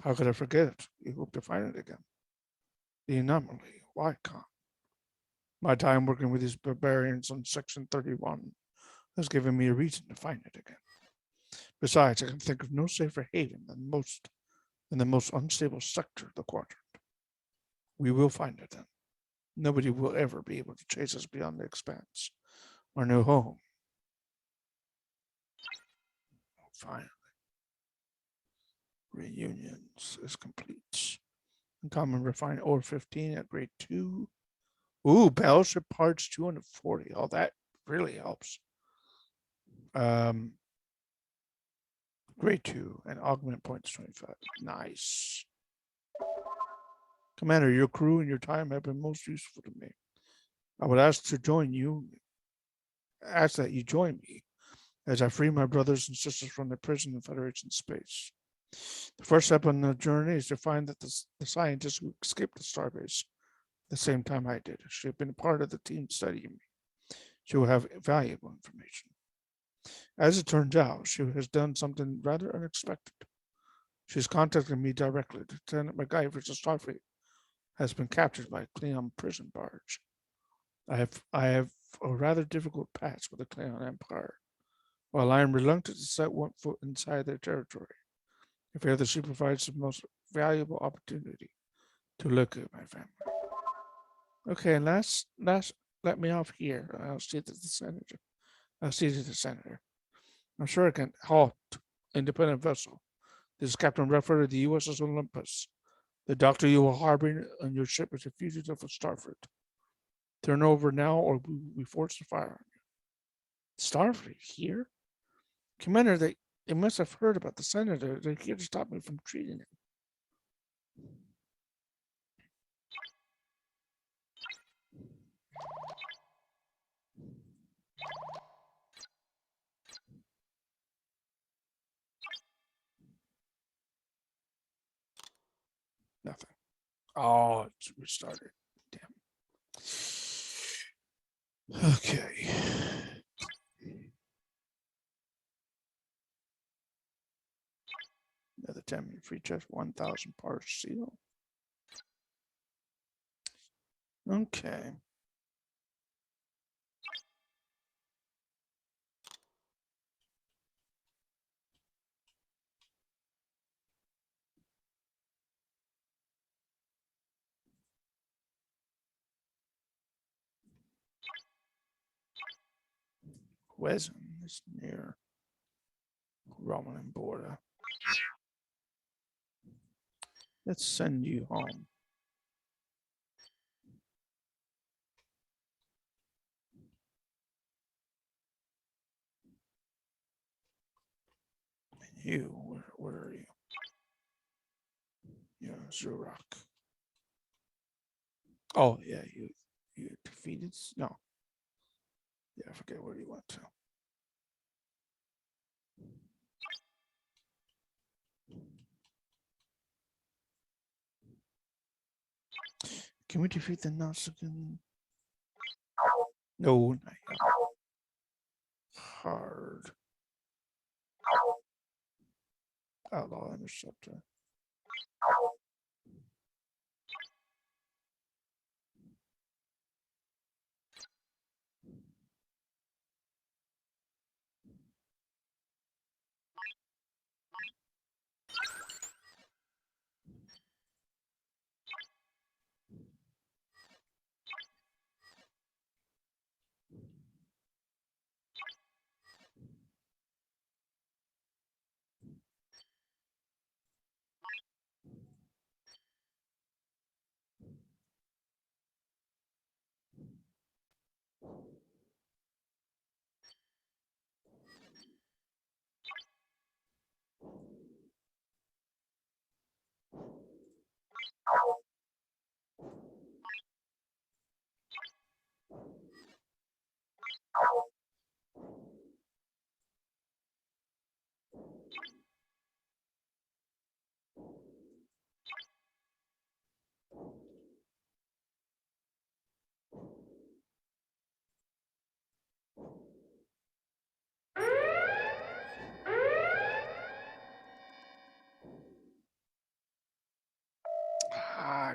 Speaker 1: How could I forget it? You hope to find it again. The anomaly. Why can't? My time working with these barbarians on Section 31 has given me a reason to find it again. Besides, I can think of no safer haven than the most unstable sector of the quadrant. We will find it then. Nobody will ever be able to chase us beyond the expanse. Our new home. Finally. Reunions is complete. Uncommon refined ore 15 at grade 2. Ooh, battleship parts 240. Oh, that really helps. Grade 2 and augment points 25. Nice. Commander, your crew and your time have been most useful to me. I would ask that you join me as I free my brothers and sisters from the prison in Federation space. The first step on the journey is to find that the scientists who escaped the starbase the same time I did. She had been a part of the team studying me. She will have valuable information. As it turns out, she has done something rather unexpected. She's contacted me directly. Lieutenant MacGyver's Starfleet has been captured by a Klingon prison barge. I have a rather difficult patch with the Klingon Empire. While I am reluctant to set one foot inside their territory, I fear that she provides the most valuable opportunity to locate my family. Okay, and last let me off here. I'll see to the senator. I'm sure I can halt independent vessel. This is Captain Redford of the USS Olympus. The doctor you will harbor on your ship is a fugitive from Starfleet. Turn over now or we will be forced to fire on you. Starfleet here? Commander, they must have heard about the senator. They're here to stop me from treating him. Nothing. Oh, it's restarted. Damn. Okay. Another 10-minute free chest, 1,000 parts seal. Okay. Wesen is near Romulan border. Let's send you home. You, where are you? Yeah, Zurok. Oh yeah, you defeated. No, yeah, I forget where you went to. Can we defeat the Nausicaan? No, not yet. Hard. Outlaw Interceptor.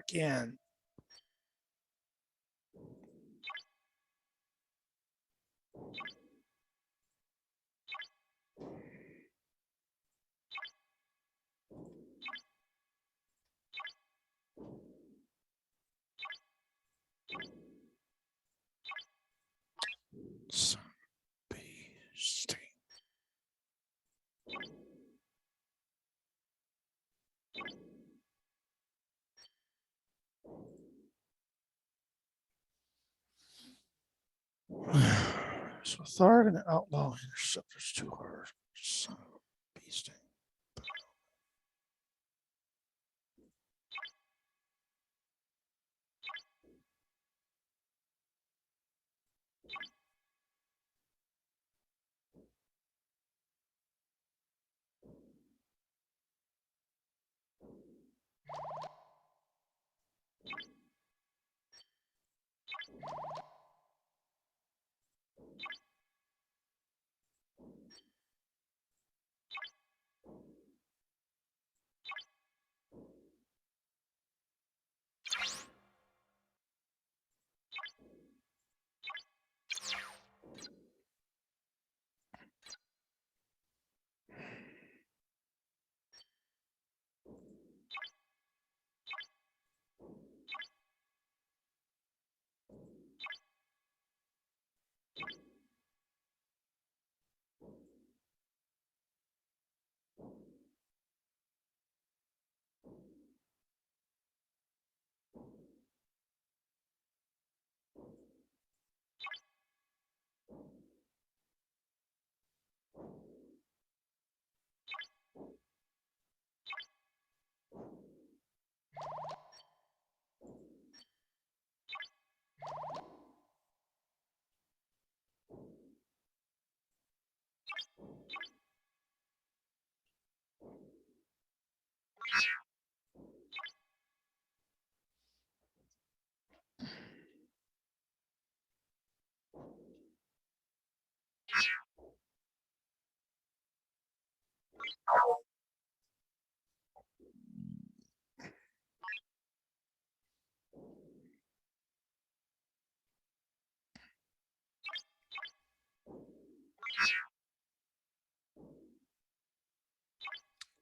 Speaker 1: Again. Son of a beast. So Tharg and Outlaw Interceptor's too hard. Son of a beast.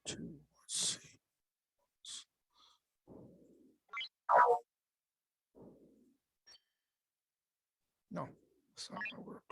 Speaker 1: Two. Let's see. No, that's not gonna work.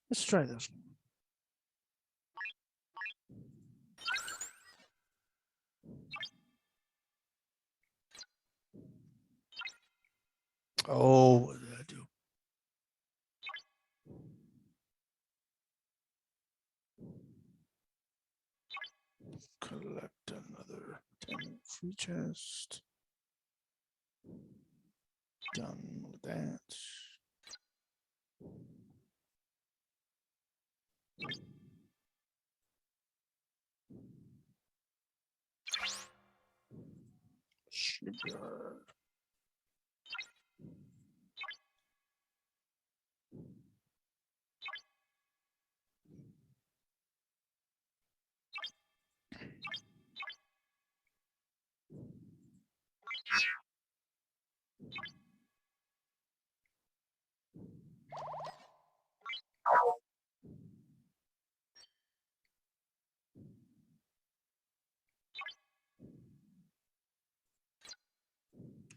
Speaker 1: Let's try this. Oh, what did I do? Collect another 10 free chest. Done with that. Shipyard.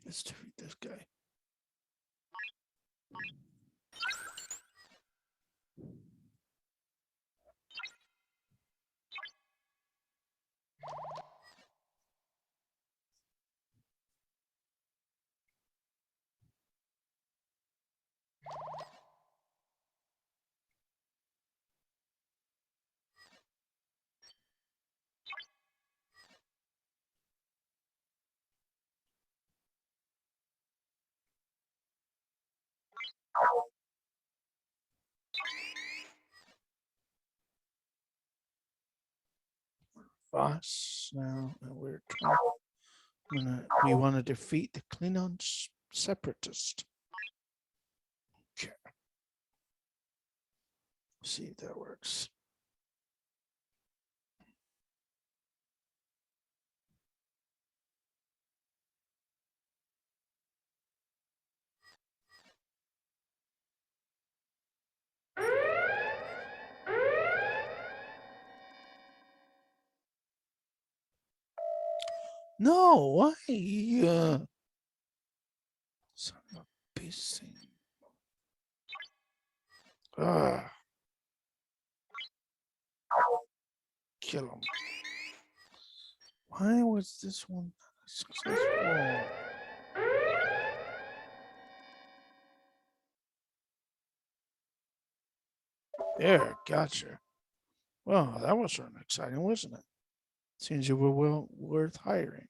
Speaker 1: Let's defeat this guy. Boss now, and we want to defeat the Klingon separatist. Okay. See if that works. No, why? Son of a bitch. Kill him. Why was this one successful? There, gotcha. Well, that was certainly exciting, wasn't it? Seems you were well worth hiring.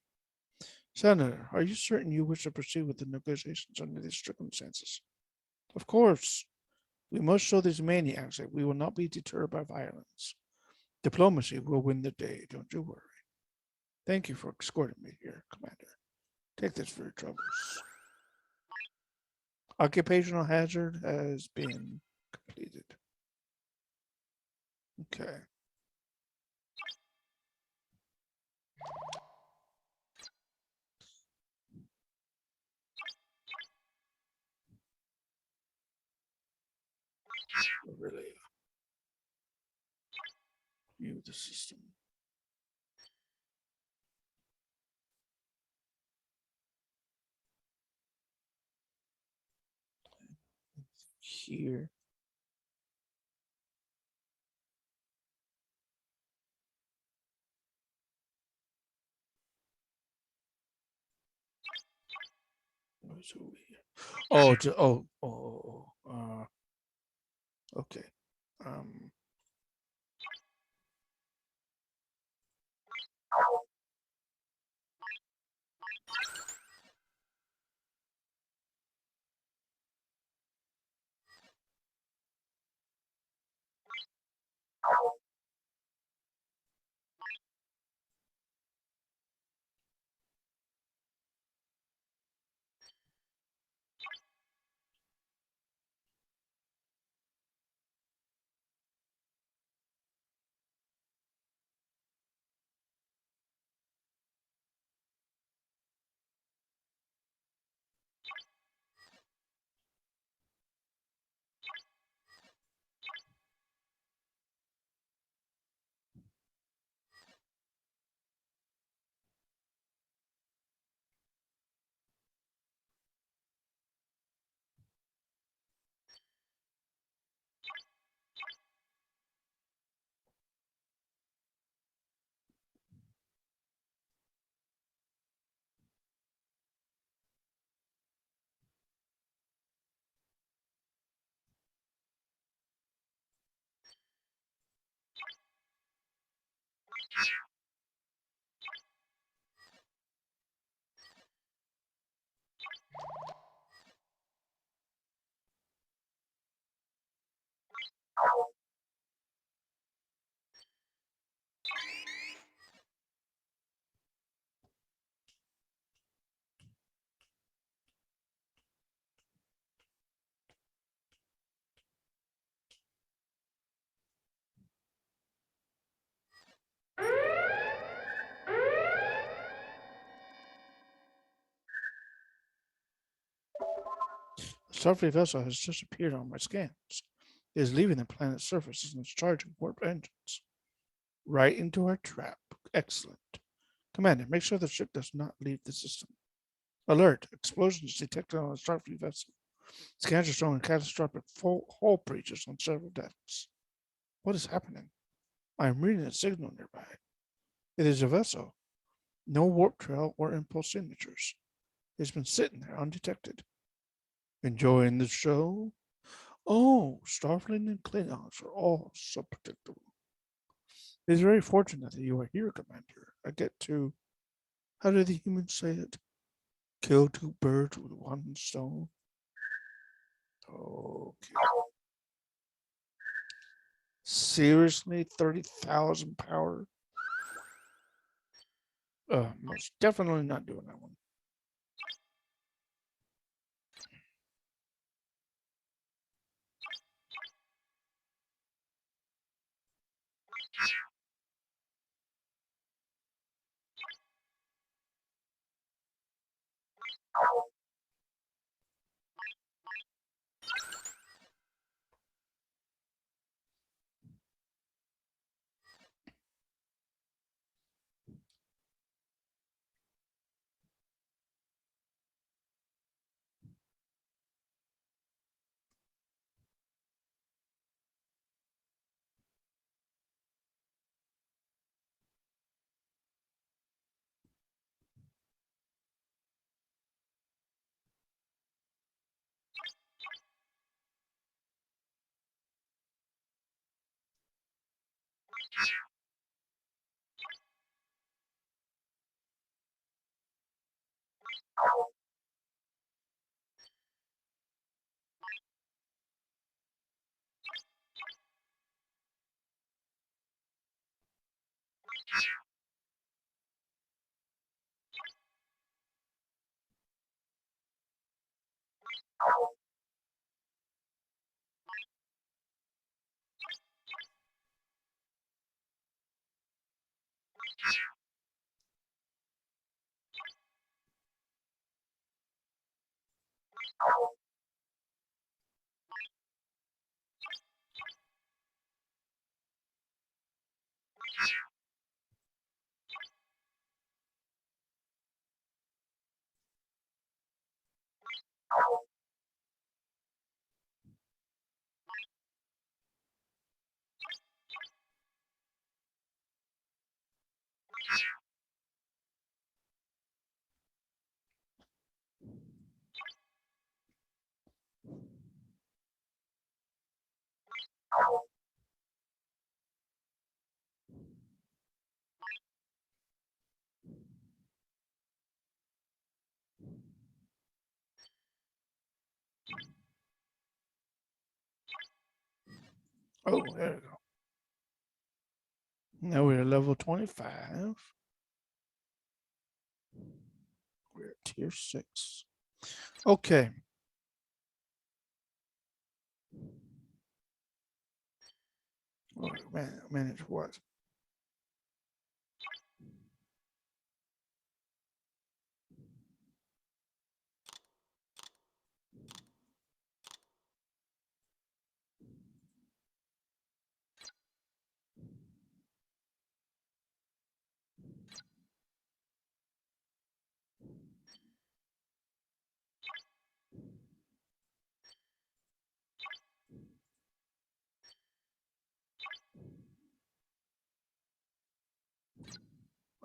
Speaker 1: Senator, are you certain you wish to proceed with the negotiations under these circumstances? Of course. We must show these maniacs that we will not be deterred by violence. Diplomacy will win the day, don't you worry. Thank you for escorting me here, Commander. Take this for your troubles. Occupational hazard has been completed. Okay. Really view the system. Here. What's over here? Oh, okay. Um, Starfleet vessel has just appeared on my scans. It is leaving the planet's surface and is charging warp engines. Right into our trap. Excellent. Commander, make sure the ship does not leave the system. Alert! Explosions detected on a Starfleet vessel. Scans are showing catastrophic hull breaches on several decks. What is happening? I am reading a signal nearby. It is a vessel. No warp trail or impulse signatures. It's been sitting there undetected. Enjoying the show? Oh, Starfleet and Klingons are all so predictable. It is very fortunate that you are here, Commander. I get to, how do the humans say it? Kill two birds with one stone. Okay. Seriously, 30,000 power? Most definitely not doing that one. Oh, there we go. Now we're at level 25. We're at tier 6. Okay. Oh, man, manage what?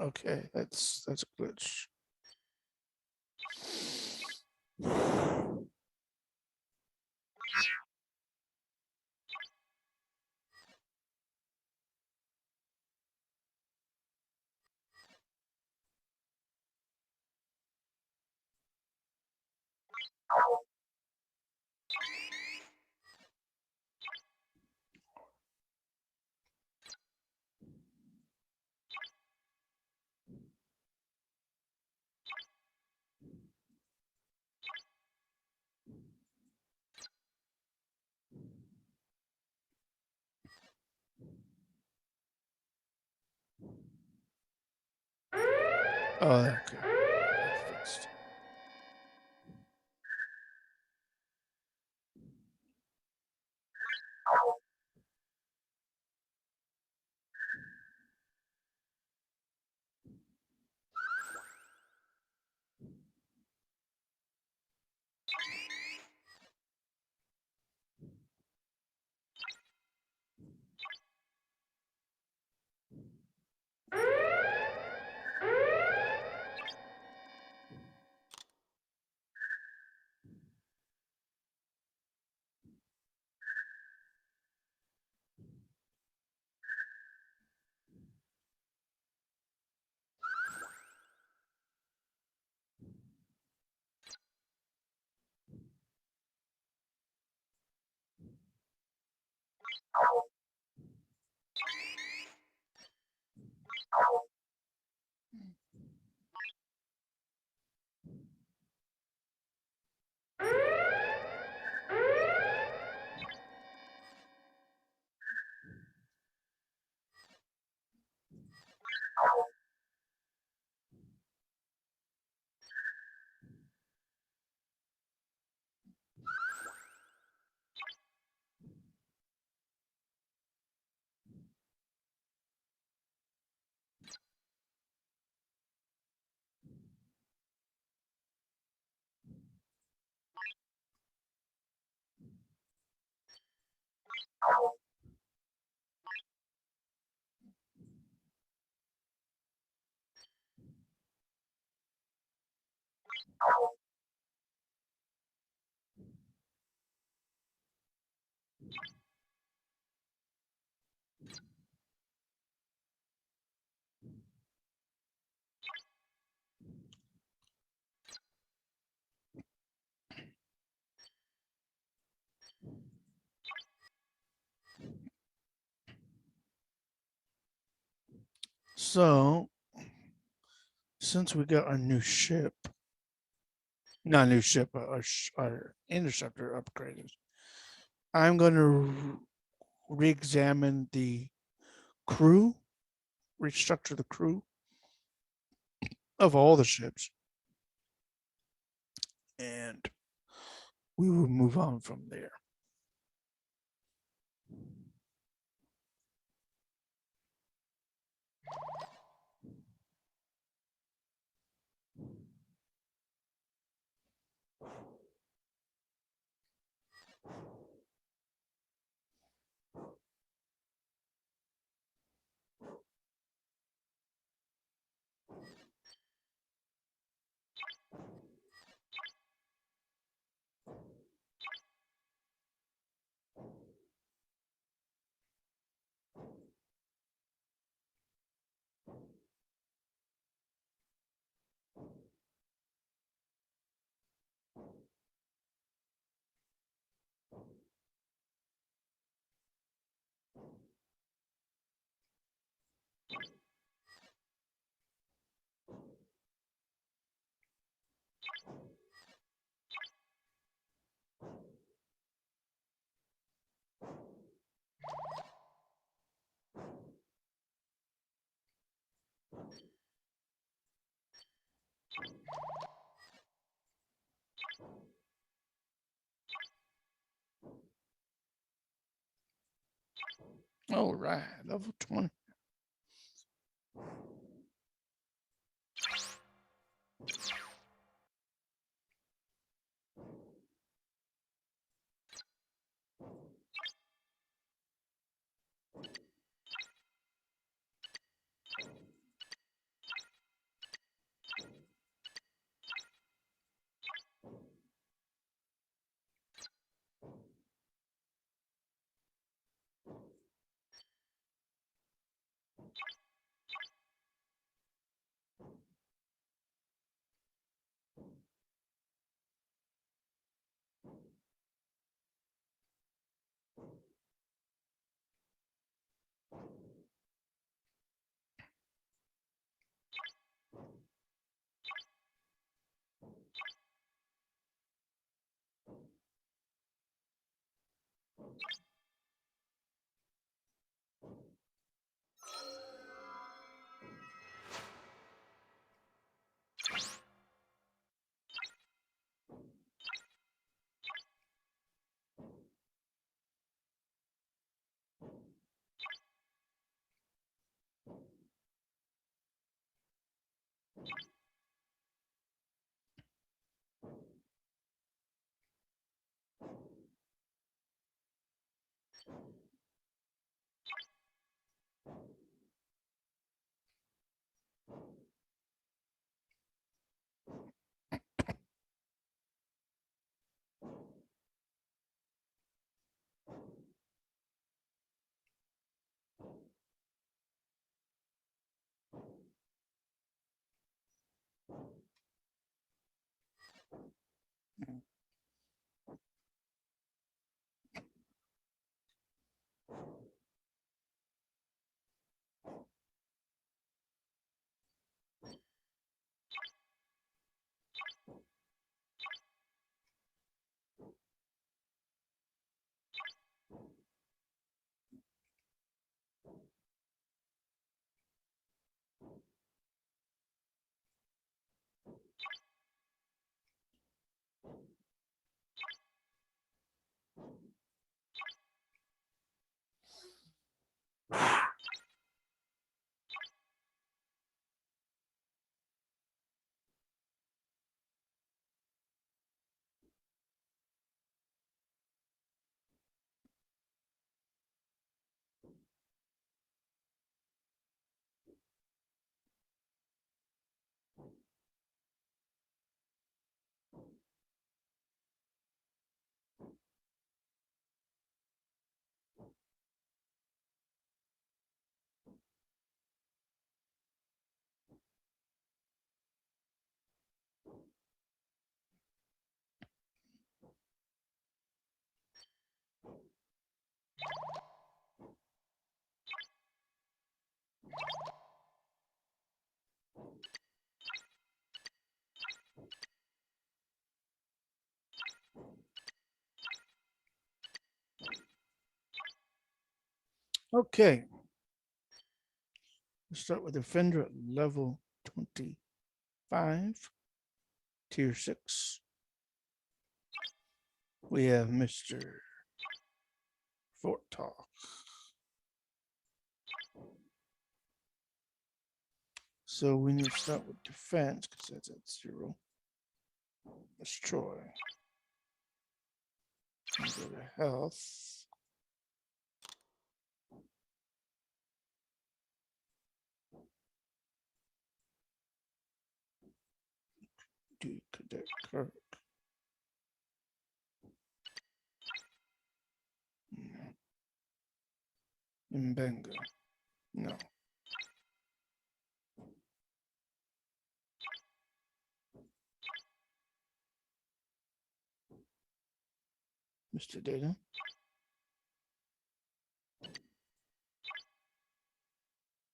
Speaker 1: Okay, that's a glitch. Oh, okay. Fixed. So, since we got our new ship, not a new ship, but our interceptor upgraded, I'm going to re-examine the crew, restructure the crew of all the ships, and we will move on from there. All right, level 20. Okay. Let's start with Defender at level 25, tier 6. We have Mr. Fort Talk. So we need to start with defense because that's at 0. Destroy. And go to health. Do Cadet Kirk. No. Mbenga. No. Mr. Data.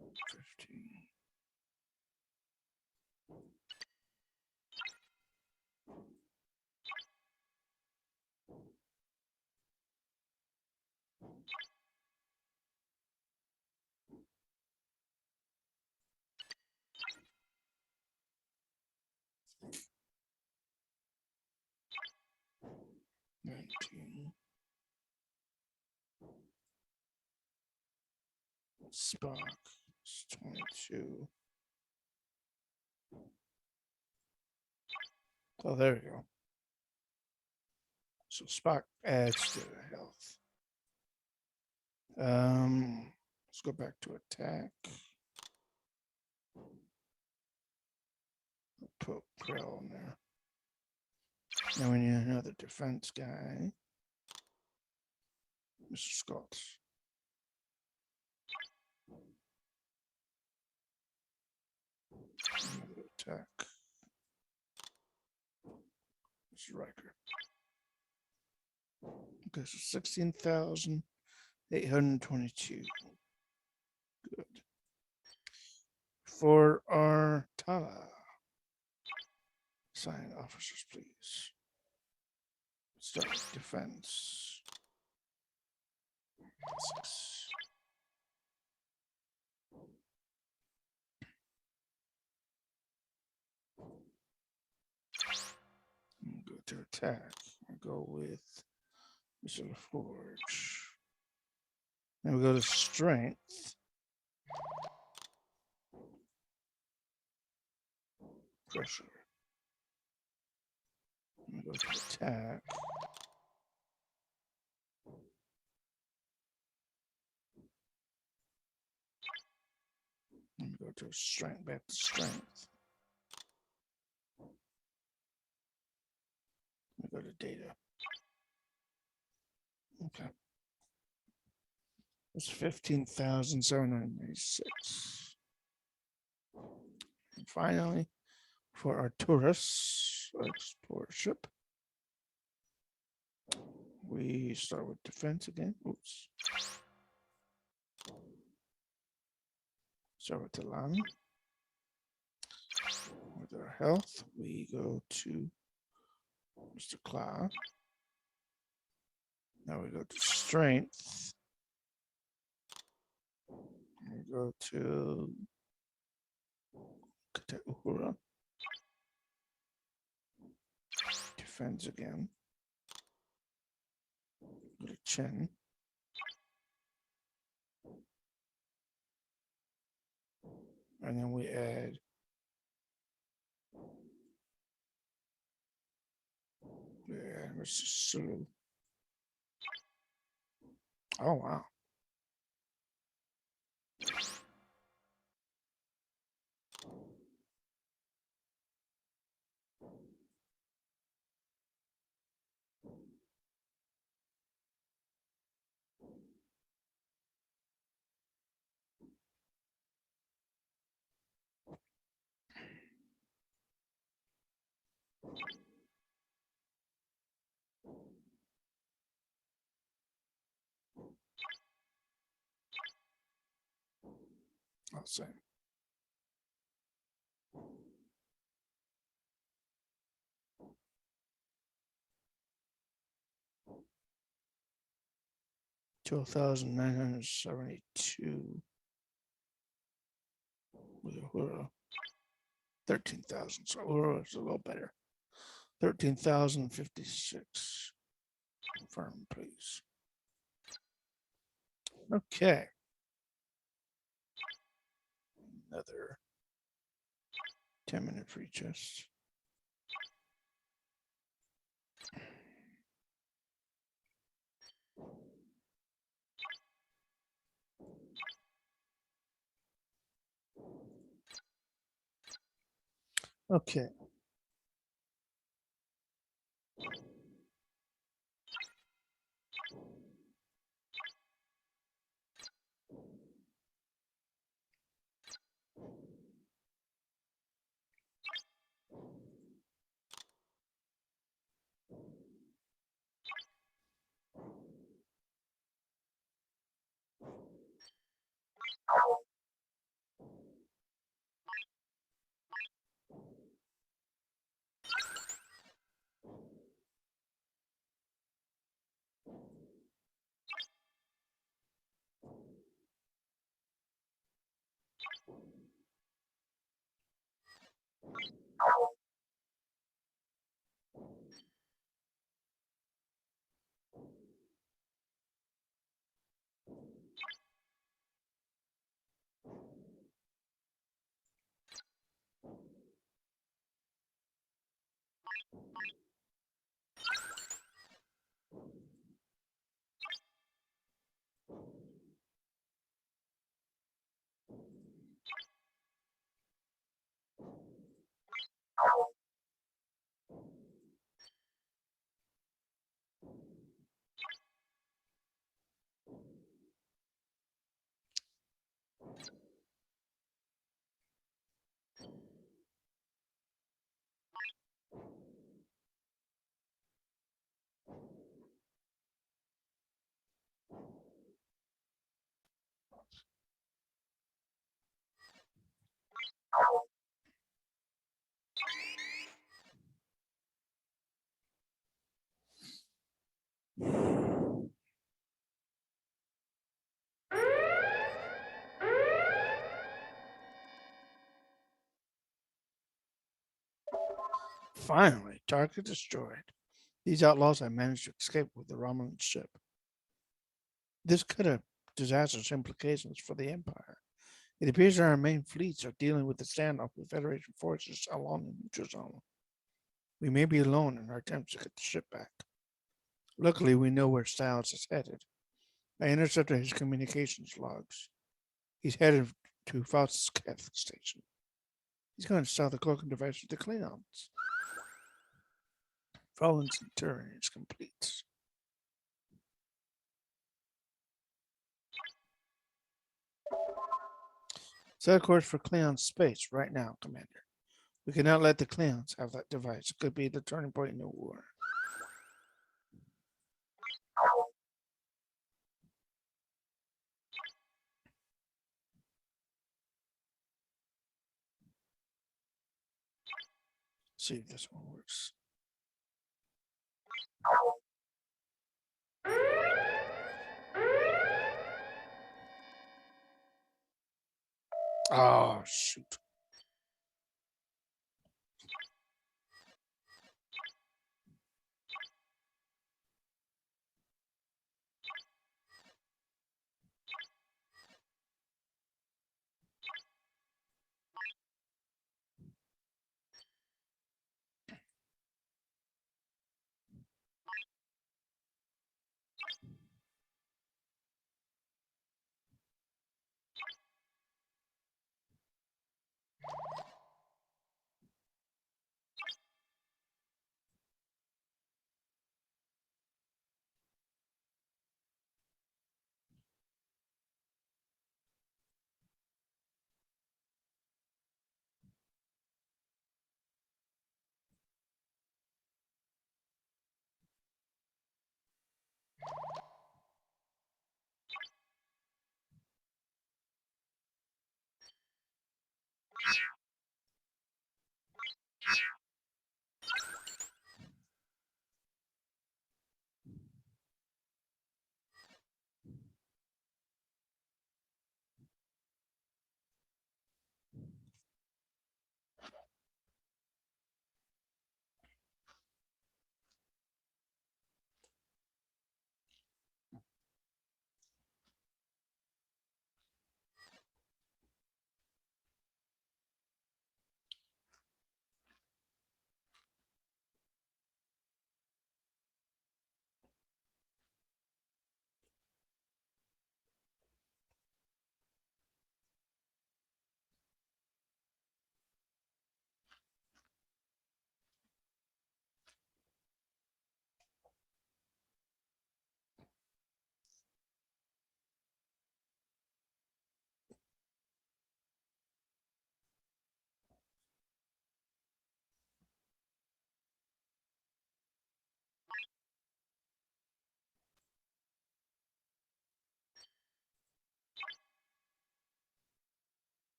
Speaker 1: $15. $19. Spock. It's 22. Oh, there you go. So Spock adds to the health. Let's go back to attack. Put Krell in there. Now we need another defense guy. Mr. Scott. Another attack. Mr. Riker. Okay, so 16,822. Good. For our Tala. Assign officers, please. Start with defense. 6. Go to attack. I'll go with Mr. LaForge. Then we go to strength. Pressure. We go to attack. And we go to strength, back to strength. We go to data. Okay. It's 15,796. And finally, for our tourists, our explorer ship, We start with defense again. Oops. Start with the line. With our health, we go to Mr. Cloud. Now we go to strength. We go to Kate Uhura. Defense again. Go to Chen. And then we add Mr. Sulu. Oh wow. I'll say. $12,972 with Uhura. 13,000. So Uhura is a little better. 13,056. Confirm, please. Okay. Another 10-minute free chest. Okay. Finally, target destroyed. These outlaws have managed to escape with the Romulan ship. This could have disastrous implications for the Empire. It appears our main fleets are dealing with the standoff with Federation forces along the neutral zone. We may be alone in our attempts to get the ship back. Luckily, we know where Styles is headed. I intercepted his communications logs. He's headed to Faust's Keth station. He's going to sell the cloaking device to the Klingons. Fallen Centurion is complete. Set a course for Klingon space right now, Commander. We cannot let the Klingons have that device. It could be the turning point in the war. See if this one works. Oh, shoot.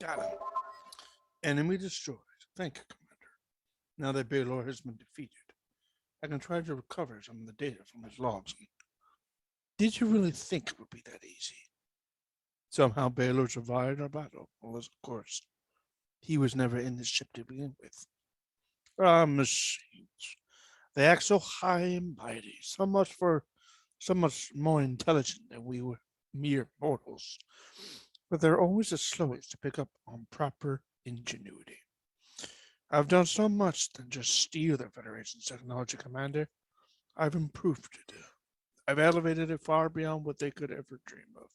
Speaker 1: Got him. Enemy destroyed. Thank you, Commander. Now that Baylor has been defeated, I can try to recover some of the data from his logs. Did you really think it would be that easy? Somehow Baylor survived our battle. Well, of course, he was never in the ship to begin with. Ah, machines. They act so high and mighty, so much more intelligent than we were mere mortals. But they're always the slowest to pick up on proper ingenuity. I've done so much than just steal the Federation's technology, Commander. I've improved it. I've elevated it far beyond what they could ever dream of.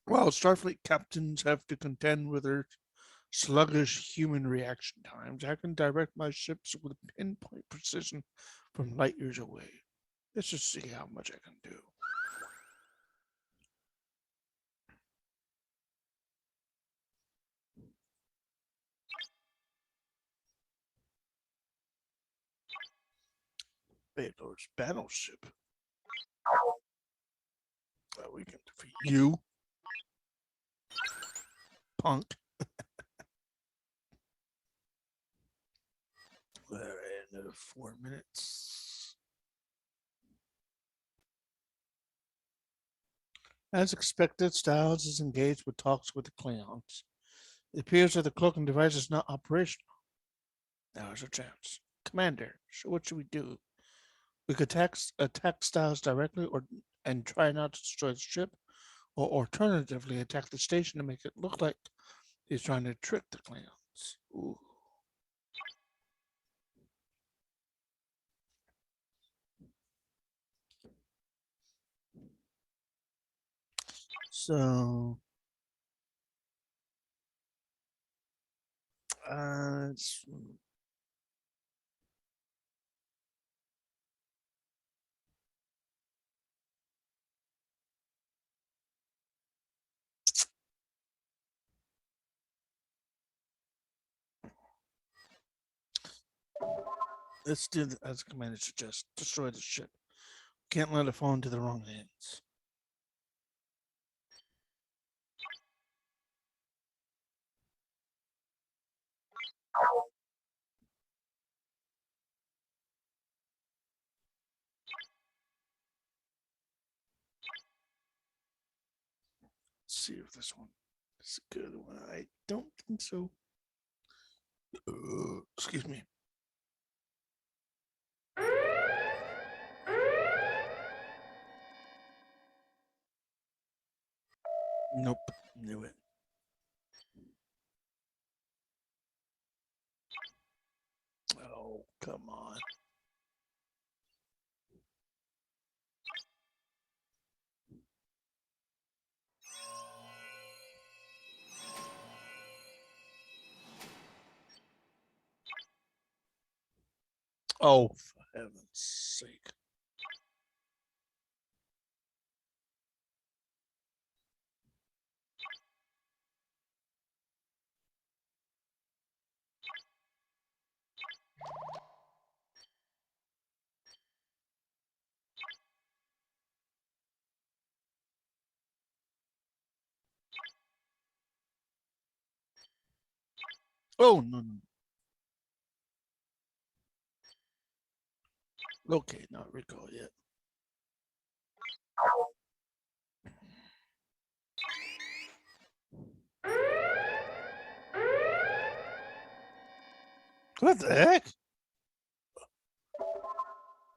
Speaker 1: While Starfleet captains have to contend with their sluggish human reaction times, I can direct my ships with pinpoint precision from light years away. Let's just see how much I can do. Baylor's battleship. We can defeat you, punk. Another 4 minutes. As expected, Styles is engaged with talks with the Klingons. It appears that the cloaking device is not operational. Now is our chance. Commander, so what should we do? We could attack Styles directly and try not to destroy the ship, or alternatively attack the station to make it look like he's trying to trick the Klingons. Ooh. So, it's, Let's do as the commander suggests. Destroy the ship. Can't let it fall into the wrong hands. Let's see if this one is a good one. I don't think so. Excuse me. Nope. Knew it. Oh, come on. Oh, for heaven's sake. Oh, no, no. Okay, not recall yet. What the heck?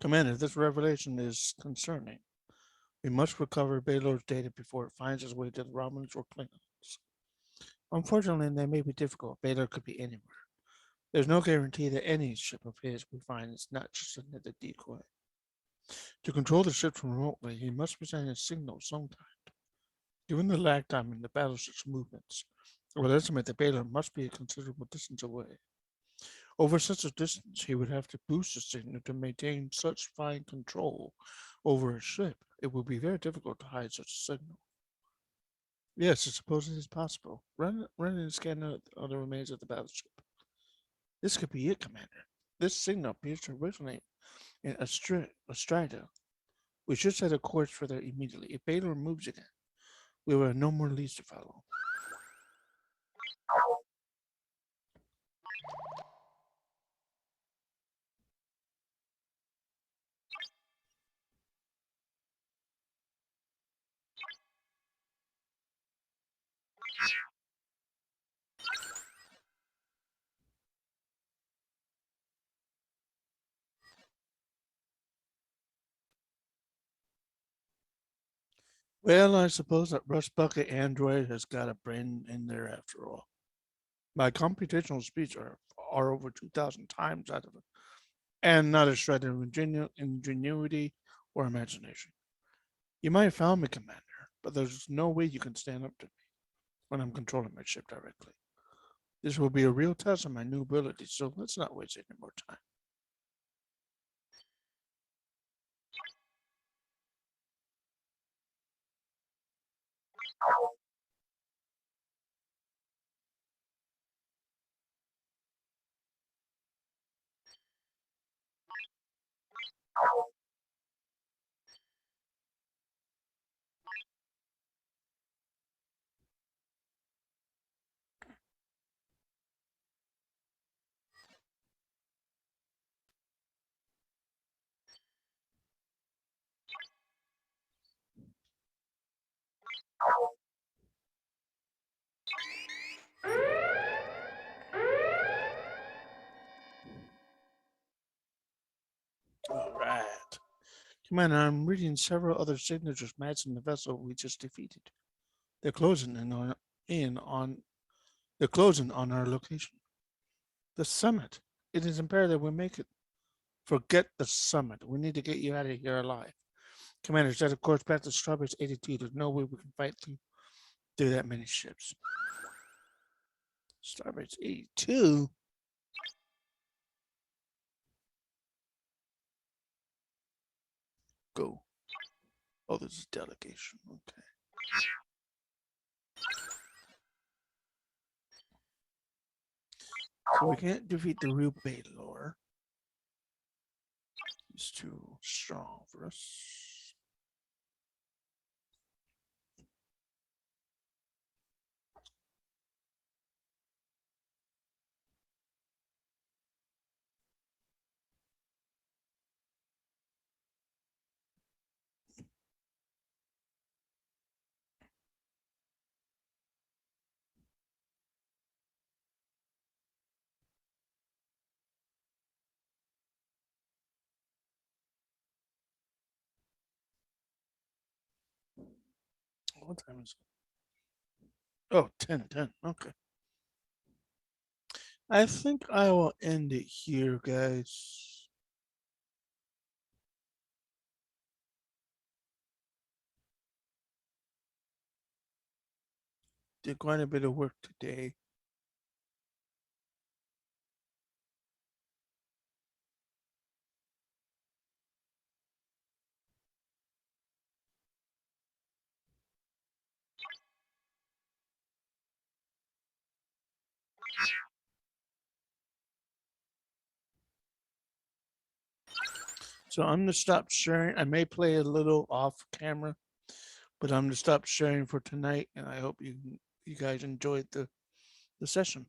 Speaker 1: Commander, this revelation is concerning. We must recover Baylor's data before it finds its way to the Romans or Klingons. Unfortunately, they may be difficult. Baylor could be anywhere. There's no guarantee that any ship of his we find is not just another decoy. To control the ships remotely, he must be sending a signal sometime. Given the lag time in the battleship's movements, I would estimate that Baylor must be a considerable distance away. Over such a distance, he would have to boost the signal to maintain such fine control over a ship. It would be very difficult to hide such a signal. Yes, I suppose it is possible. Run and scan the remains of the battleship. This could be it, Commander. This signal appears to originate in Astrida. We should set a course for there immediately. If Baylor moves again, we will have no more leads to follow. Well, I suppose that Rust Bucket Android has got a brain in there after all. My computational speeds are over 2,000 times out of it, and not a shred of ingenuity or imagination. You might have found me, Commander, but there's no way you can stand up to me when I'm controlling my ship directly. This will be a real test of my new abilities, so let's not waste any more time. All right. Commander, I'm reading several other signatures matching the vessel we just defeated. They're closing in on they're closing on our location. The summit. It is imperative we make it. Forget the summit. We need to get you out of here alive. Commander, set a course back to Starbase 82. There's no way we can fight through that many ships. Starbase 82? Go. Oh, this is delegation. Okay. So we can't defeat the real Baylor. He's too strong for us. What time is it? Oh, 10:10. Okay. I think I will end it here, guys. Did quite a bit of work today. So I'm gonna stop sharing. I may play a little off camera, but I'm gonna stop sharing for tonight. And I hope you guys enjoyed the session.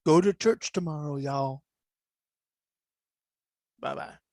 Speaker 1: Go to church tomorrow, y'all. Bye bye.